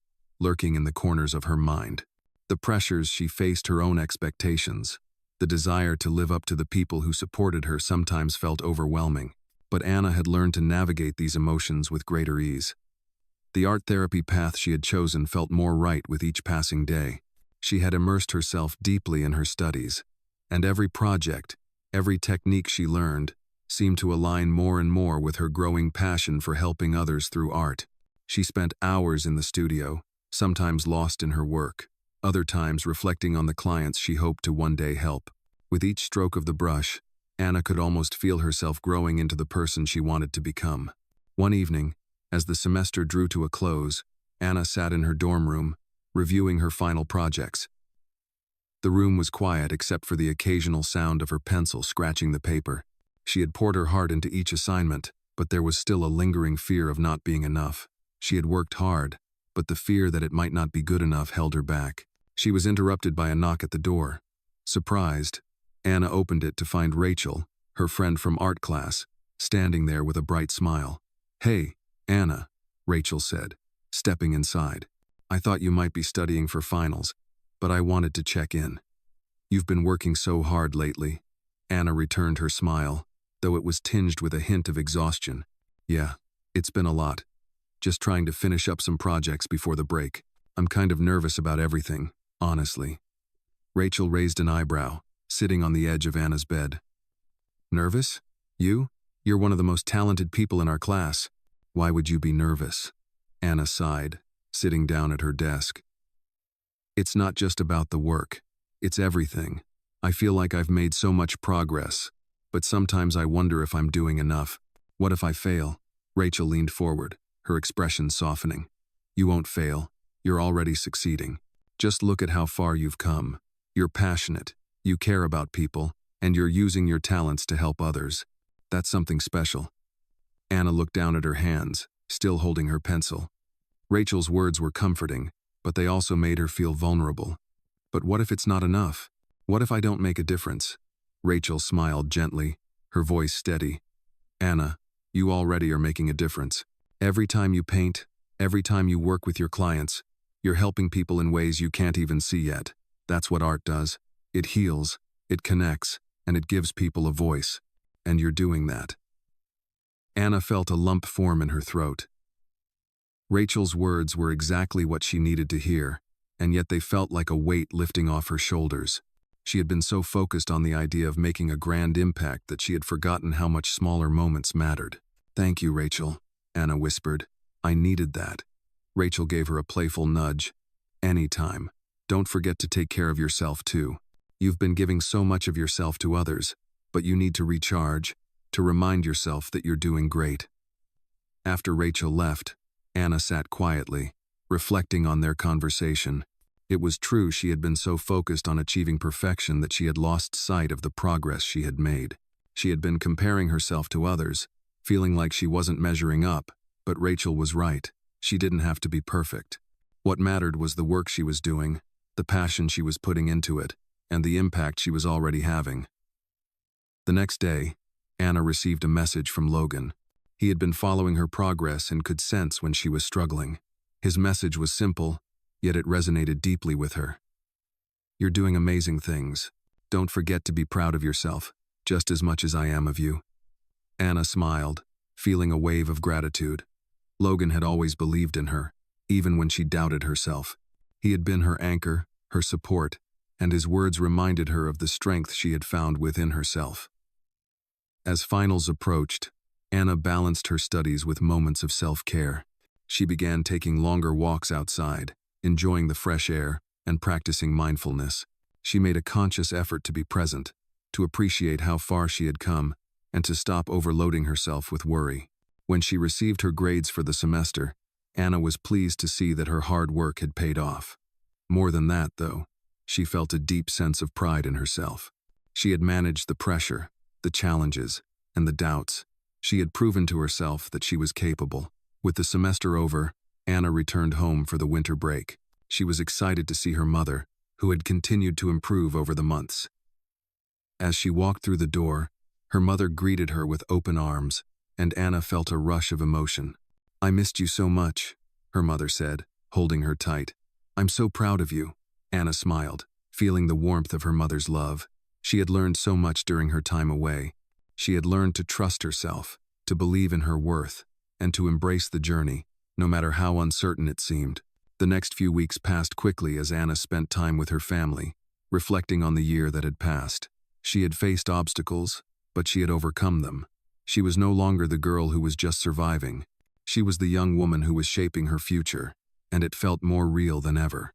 lurking in the corners of her mind. The pressures she faced, her own expectations, the desire to live up to the people who supported her sometimes felt overwhelming, but Anna had learned to navigate these emotions with greater ease. The art therapy path she had chosen felt more right with each passing day. She had immersed herself deeply in her studies, and every project, every technique she learned, seemed to align more and more with her growing passion for helping others through art. She spent hours in the studio, sometimes lost in her work, other times reflecting on the clients she hoped to one day help. With each stroke of the brush, Anna could almost feel herself growing into the person she wanted to become. One evening, as the semester drew to a close, Anna sat in her dorm room, reviewing her final projects. The room was quiet except for the occasional sound of her pencil scratching the paper. She had poured her heart into each assignment, but there was still a lingering fear of not being enough. She had worked hard, but the fear that it might not be good enough held her back. She was interrupted by a knock at the door. Surprised, Anna opened it to find Rachel, her friend from art class, standing there with a bright smile. "Hey, Anna," Rachel said, stepping inside. "I thought you might be studying for finals, but I wanted to check in. You've been working so hard lately." Anna returned her smile, though it was tinged with a hint of exhaustion. "Yeah, it's been a lot. Just trying to finish up some projects before the break. I'm kind of nervous about everything, honestly." Rachel raised an eyebrow, sitting on the edge of Anna's bed. "Nervous? You? You're one of the most talented people in our class. Why would you be nervous?" Anna sighed, sitting down at her desk. "It's not just about the work. It's everything. I feel like I've made so much progress, but sometimes I wonder if I'm doing enough. What if I fail?" Rachel leaned forward, her expression softening. "You won't fail. You're already succeeding. Just look at how far you've come. You're passionate, you care about people, and you're using your talents to help others. That's something special." Anna looked down at her hands, still holding her pencil. Rachel's words were comforting, but they also made her feel vulnerable. "But what if it's not enough? What if I don't make a difference?" Rachel smiled gently, her voice steady. "Anna, you already are making a difference. Every time you paint, every time you work with your clients, you're helping people in ways you can't even see yet. That's what art does. It heals, it connects, and it gives people a voice. And you're doing that." Anna felt a lump form in her throat. Rachel's words were exactly what she needed to hear, and yet they felt like a weight lifting off her shoulders. She had been so focused on the idea of making a grand impact that she had forgotten how much smaller moments mattered. "Thank you, Rachel," Anna whispered. "I needed that." Rachel gave her a playful nudge. "Anytime. Don't forget to take care of yourself too. You've been giving so much of yourself to others, but you need to recharge, to remind yourself that you're doing great." After Rachel left, Anna sat quietly, reflecting on their conversation. It was true she had been so focused on achieving perfection that she had lost sight of the progress she had made. She had been comparing herself to others, feeling like she wasn't measuring up, but Rachel was right. She didn't have to be perfect. What mattered was the work she was doing, the passion she was putting into it, and the impact she was already having. The next day, Anna received a message from Logan. He had been following her progress and could sense when she was struggling. His message was simple, yet it resonated deeply with her. "You're doing amazing things. Don't forget to be proud of yourself, just as much as I am of you." Anna smiled, feeling a wave of gratitude. Logan had always believed in her, even when she doubted herself. He had been her anchor, her support, and his words reminded her of the strength she had found within herself. As finals approached, Anna balanced her studies with moments of self-care. She began taking longer walks outside, enjoying the fresh air, and practicing mindfulness. She made a conscious effort to be present, to appreciate how far she had come, and to stop overloading herself with worry. When she received her grades for the semester, Anna was pleased to see that her hard work had paid off. More than that, though, she felt a deep sense of pride in herself. She had managed the pressure, the challenges, and the doubts. She had proven to herself that she was capable. With the semester over, Anna returned home for the winter break. She was excited to see her mother, who had continued to improve over the months. As she walked through the door, her mother greeted her with open arms, and Anna felt a rush of emotion. "I missed you so much," her mother said, holding her tight. "I'm so proud of you." Anna smiled, feeling the warmth of her mother's love. She had learned so much during her time away. She had learned to trust herself, to believe in her worth, and to embrace the journey, no matter how uncertain it seemed. The next few weeks passed quickly as Anna spent time with her family, reflecting on the year that had passed. She had faced obstacles, but she had overcome them. She was no longer the girl who was just surviving. She was the young woman who was shaping her future, and it felt more real than ever.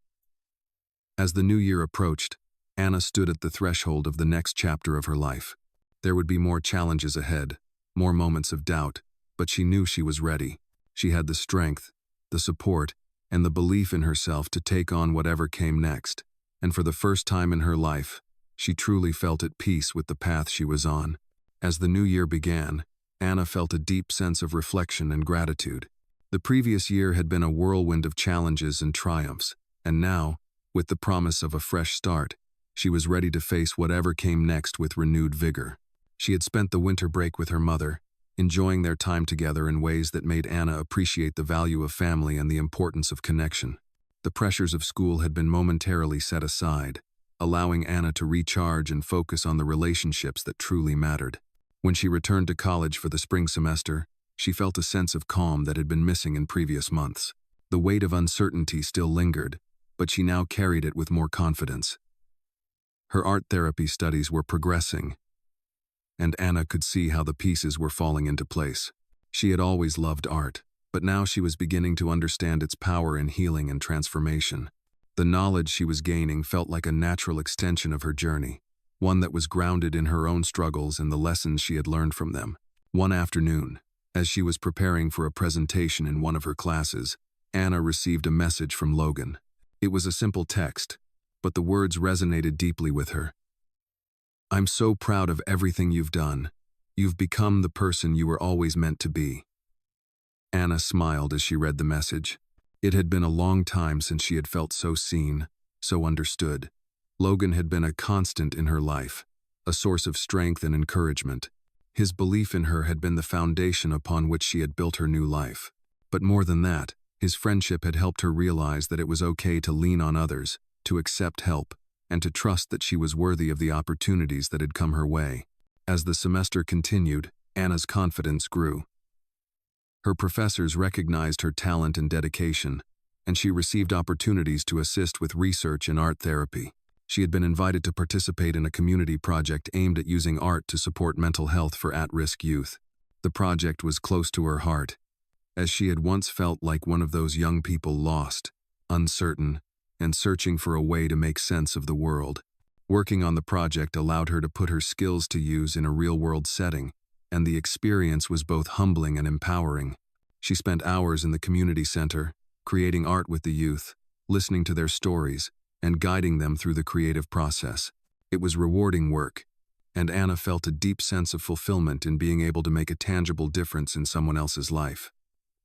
As the new year approached, Anna stood at the threshold of the next chapter of her life. There would be more challenges ahead, more moments of doubt, but she knew she was ready. She had the strength, the support, and the belief in herself to take on whatever came next. And for the first time in her life, she truly felt at peace with the path she was on. As the new year began, Anna felt a deep sense of reflection and gratitude. The previous year had been a whirlwind of challenges and triumphs, and now, with the promise of a fresh start, she was ready to face whatever came next with renewed vigor. She had spent the winter break with her mother, enjoying their time together in ways that made Anna appreciate the value of family and the importance of connection. The pressures of school had been momentarily set aside, allowing Anna to recharge and focus on the relationships that truly mattered. When she returned to college for the spring semester, she felt a sense of calm that had been missing in previous months. The weight of uncertainty still lingered, but she now carried it with more confidence. Her art therapy studies were progressing, and Anna could see how the pieces were falling into place. She had always loved art, but now she was beginning to understand its power in healing and transformation. The knowledge she was gaining felt like a natural extension of her journey, one that was grounded in her own struggles and the lessons she had learned from them. One afternoon, as she was preparing for a presentation in one of her classes, Anna received a message from Logan. It was a simple text, but the words resonated deeply with her. "I'm so proud of everything you've done. You've become the person you were always meant to be." Anna smiled as she read the message. It had been a long time since she had felt so seen, so understood. Logan had been a constant in her life, a source of strength and encouragement. His belief in her had been the foundation upon which she had built her new life. But more than that, his friendship had helped her realize that it was okay to lean on others, to accept help, and to trust that she was worthy of the opportunities that had come her way. As the semester continued, Anna's confidence grew. Her professors recognized her talent and dedication, and she received opportunities to assist with research and art therapy. She had been invited to participate in a community project aimed at using art to support mental health for at-risk youth. The project was close to her heart, as she had once felt like one of those young people lost, uncertain, and searching for a way to make sense of the world. Working on the project allowed her to put her skills to use in a real-world setting, and the experience was both humbling and empowering. She spent hours in the community center, creating art with the youth, listening to their stories, and guiding them through the creative process. It was rewarding work, and Anna felt a deep sense of fulfillment in being able to make a tangible difference in someone else's life.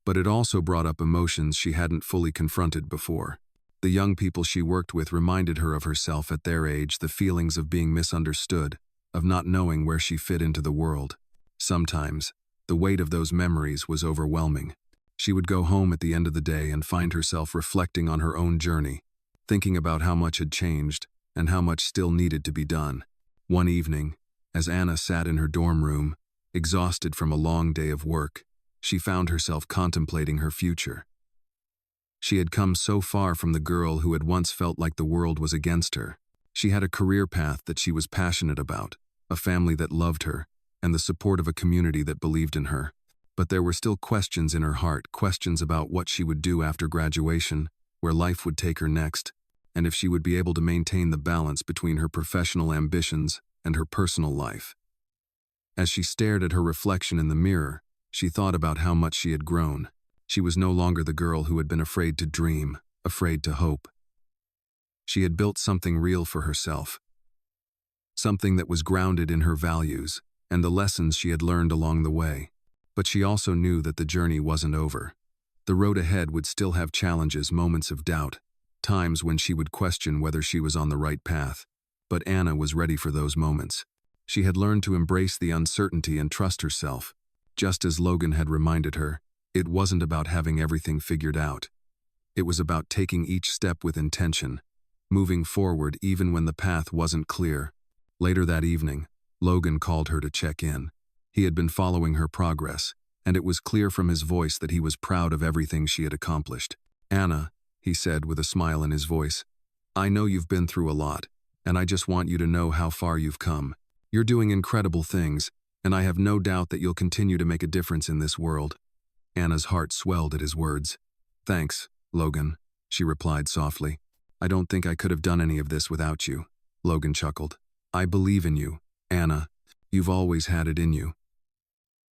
But it also brought up emotions she hadn't fully confronted before. The young people she worked with reminded her of herself at their age, the feelings of being misunderstood, of not knowing where she fit into the world. Sometimes, the weight of those memories was overwhelming. She would go home at the end of the day and find herself reflecting on her own journey, thinking about how much had changed and how much still needed to be done. One evening, as Anna sat in her dorm room, exhausted from a long day of work, she found herself contemplating her future. She had come so far from the girl who had once felt like the world was against her. She had a career path that she was passionate about, a family that loved her, and the support of a community that believed in her. But there were still questions in her heart, questions about what she would do after graduation, where life would take her next, and if she would be able to maintain the balance between her professional ambitions and her personal life. As she stared at her reflection in the mirror, she thought about how much she had grown. She was no longer the girl who had been afraid to dream, afraid to hope. She had built something real for herself, something that was grounded in her values and the lessons she had learned along the way. But she also knew that the journey wasn't over. The road ahead would still have challenges, moments of doubt, times when she would question whether she was on the right path. But Anna was ready for those moments. She had learned to embrace the uncertainty and trust herself. Just as Logan had reminded her, it wasn't about having everything figured out. It was about taking each step with intention, moving forward even when the path wasn't clear. Later that evening, Logan called her to check in. He had been following her progress, and it was clear from his voice that he was proud of everything she had accomplished. "Anna," he said with a smile in his voice, "I know you've been through a lot, and I just want you to know how far you've come. You're doing incredible things, and I have no doubt that you'll continue to make a difference in this world." Anna's heart swelled at his words. "Thanks, Logan," she replied softly. "I don't think I could have done any of this without you." Logan chuckled. "I believe in you, Anna. You've always had it in you."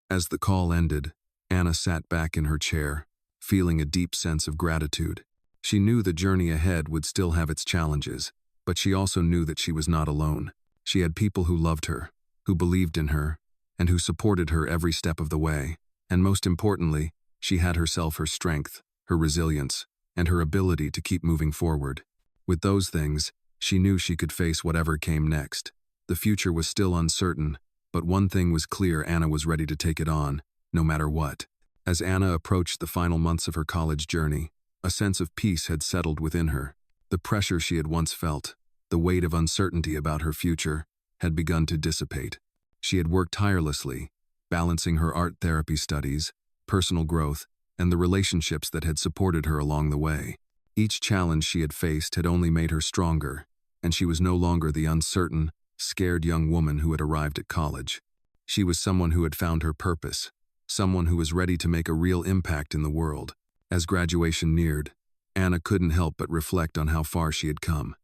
As the call ended, Anna sat back in her chair, feeling a deep sense of gratitude. She knew the journey ahead would still have its challenges, but she also knew that she was not alone. She had people who loved her, who believed in her, and who supported her every step of the way. And most importantly, she had herself, her strength, her resilience, and her ability to keep moving forward. With those things, she knew she could face whatever came next. The future was still uncertain, but one thing was clear: Anna was ready to take it on, no matter what. As Anna approached the final months of her college journey, a sense of peace had settled within her. The pressure she had once felt, the weight of uncertainty about her future, had begun to dissipate. She had worked tirelessly, balancing her art therapy studies, personal growth, and the relationships that had supported her along the way. Each challenge she had faced had only made her stronger, and she was no longer the uncertain, scared young woman who had arrived at college. She was someone who had found her purpose, someone who was ready to make a real impact in the world. As graduation neared, Anna couldn't help but reflect on how far she had come.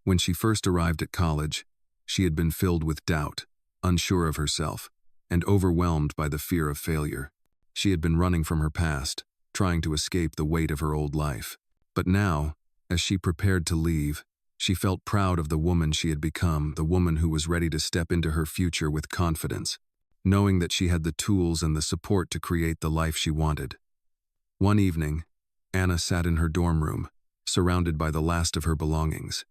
When she first arrived at college, she had been filled with doubt, unsure of herself, and overwhelmed by the fear of failure. She had been running from her past, trying to escape the weight of her old life. But now, as she prepared to leave, she felt proud of the woman she had become, the woman who was ready to step into her future with confidence, knowing that she had the tools and the support to create the life she wanted. One evening, Anna sat in her dorm room, surrounded by the last of her belongings.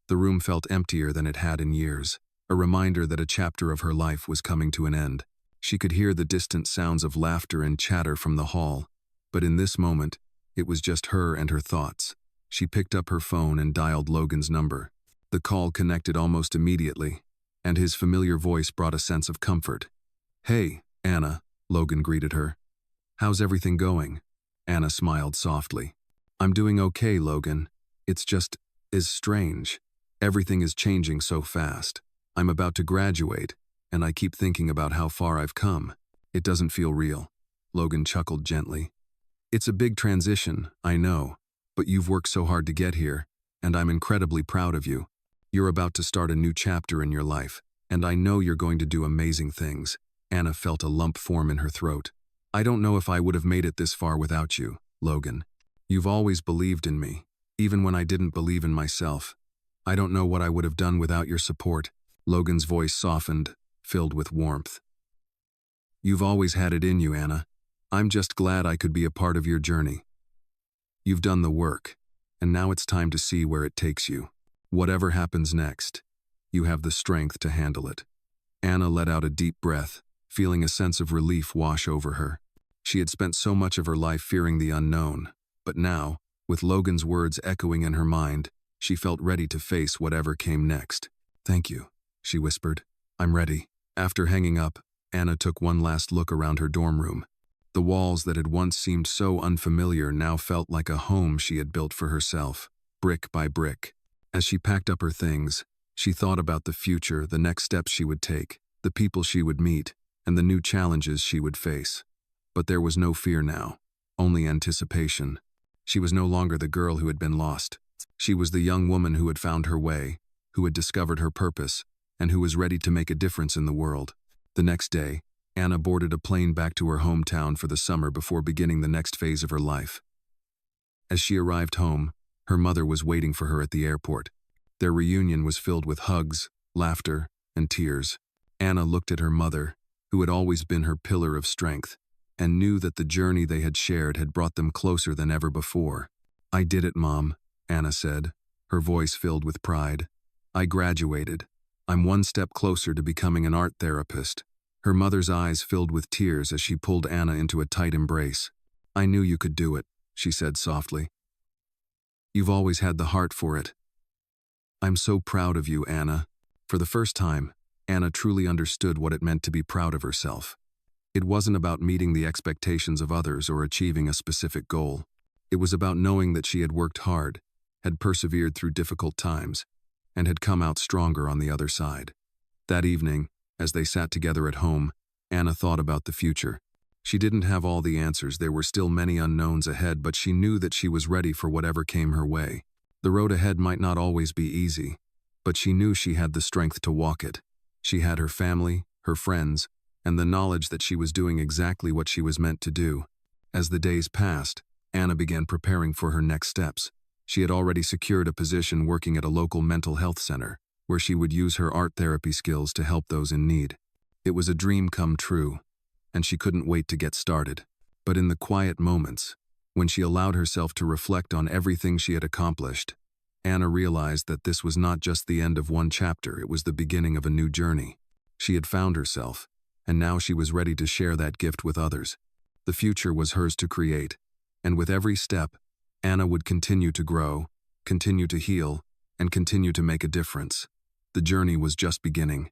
The room felt emptier than it had in years, a reminder that a chapter of her life was coming to an end. She could hear the distant sounds of laughter and chatter from the hall, but in this moment, it was just her and her thoughts. She picked up her phone and dialed Logan's number. The call connected almost immediately, and his familiar voice brought a sense of comfort. "Hey, Anna," Logan greeted her. How's everything going? Anna smiled softly. I'm doing okay, Logan. It's just is strange. Everything is changing so fast. I'm about to graduate, and I keep thinking about how far I've come. It doesn't feel real. Logan chuckled gently. It's a big transition, I know, but you've worked so hard to get here, and I'm incredibly proud of you. You're about to start a new chapter in your life, and I know you're going to do amazing things. Anna felt a lump form in her throat. I don't know if I would have made it this far without you, Logan. You've always believed in me, even when I didn't believe in myself. I don't know what I would have done without your support. Logan's voice softened, filled with warmth. You've always had it in you, Anna. I'm just glad I could be a part of your journey. You've done the work, and now it's time to see where it takes you. Whatever happens next, you have the strength to handle it. Anna let out a deep breath, feeling a sense of relief wash over her. She had spent so much of her life fearing the unknown, but now, with Logan's words echoing in her mind, she felt ready to face whatever came next. Thank you, she whispered. I'm ready. After hanging up, Anna took one last look around her dorm room. The walls that had once seemed so unfamiliar now felt like a home she had built for herself, brick by brick. As she packed up her things, she thought about the future, the next steps she would take, the people she would meet, and the new challenges she would face. But there was no fear now, only anticipation. She was no longer the girl who had been lost. She was the young woman who had found her way, who had discovered her purpose, and who was ready to make a difference in the world. The next day, Anna boarded a plane back to her hometown for the summer before beginning the next phase of her life. As she arrived home, her mother was waiting for her at the airport. Their reunion was filled with hugs, laughter, and tears. Anna looked at her mother, who had always been her pillar of strength, and knew that the journey they had shared had brought them closer than ever before. I did it, Mom, Anna said, her voice filled with pride. I graduated. I'm one step closer to becoming an art therapist. Her mother's eyes filled with tears as she pulled Anna into a tight embrace. I knew you could do it, she said softly. You've always had the heart for it. I'm so proud of you, Anna. For the first time, Anna truly understood what it meant to be proud of herself. It wasn't about meeting the expectations of others or achieving a specific goal. It was about knowing that she had worked hard, had persevered through difficult times, and had come out stronger on the other side. That evening, as they sat together at home, Anna thought about the future. She didn't have all the answers, there were still many unknowns ahead, but she knew that she was ready for whatever came her way. The road ahead might not always be easy, but she knew she had the strength to walk it. She had her family, her friends, and the knowledge that she was doing exactly what she was meant to do. As the days passed, Anna began preparing for her next steps. She had already secured a position working at a local mental health center, where she would use her art therapy skills to help those in need. It was a dream come true, and she couldn't wait to get started. But in the quiet moments, when she allowed herself to reflect on everything she had accomplished, Anna realized that this was not just the end of one chapter, it was the beginning of a new journey. She had found herself, and now she was ready to share that gift with others. The future was hers to create, and with every step, Anna would continue to grow, continue to heal, and continue to make a difference. The journey was just beginning,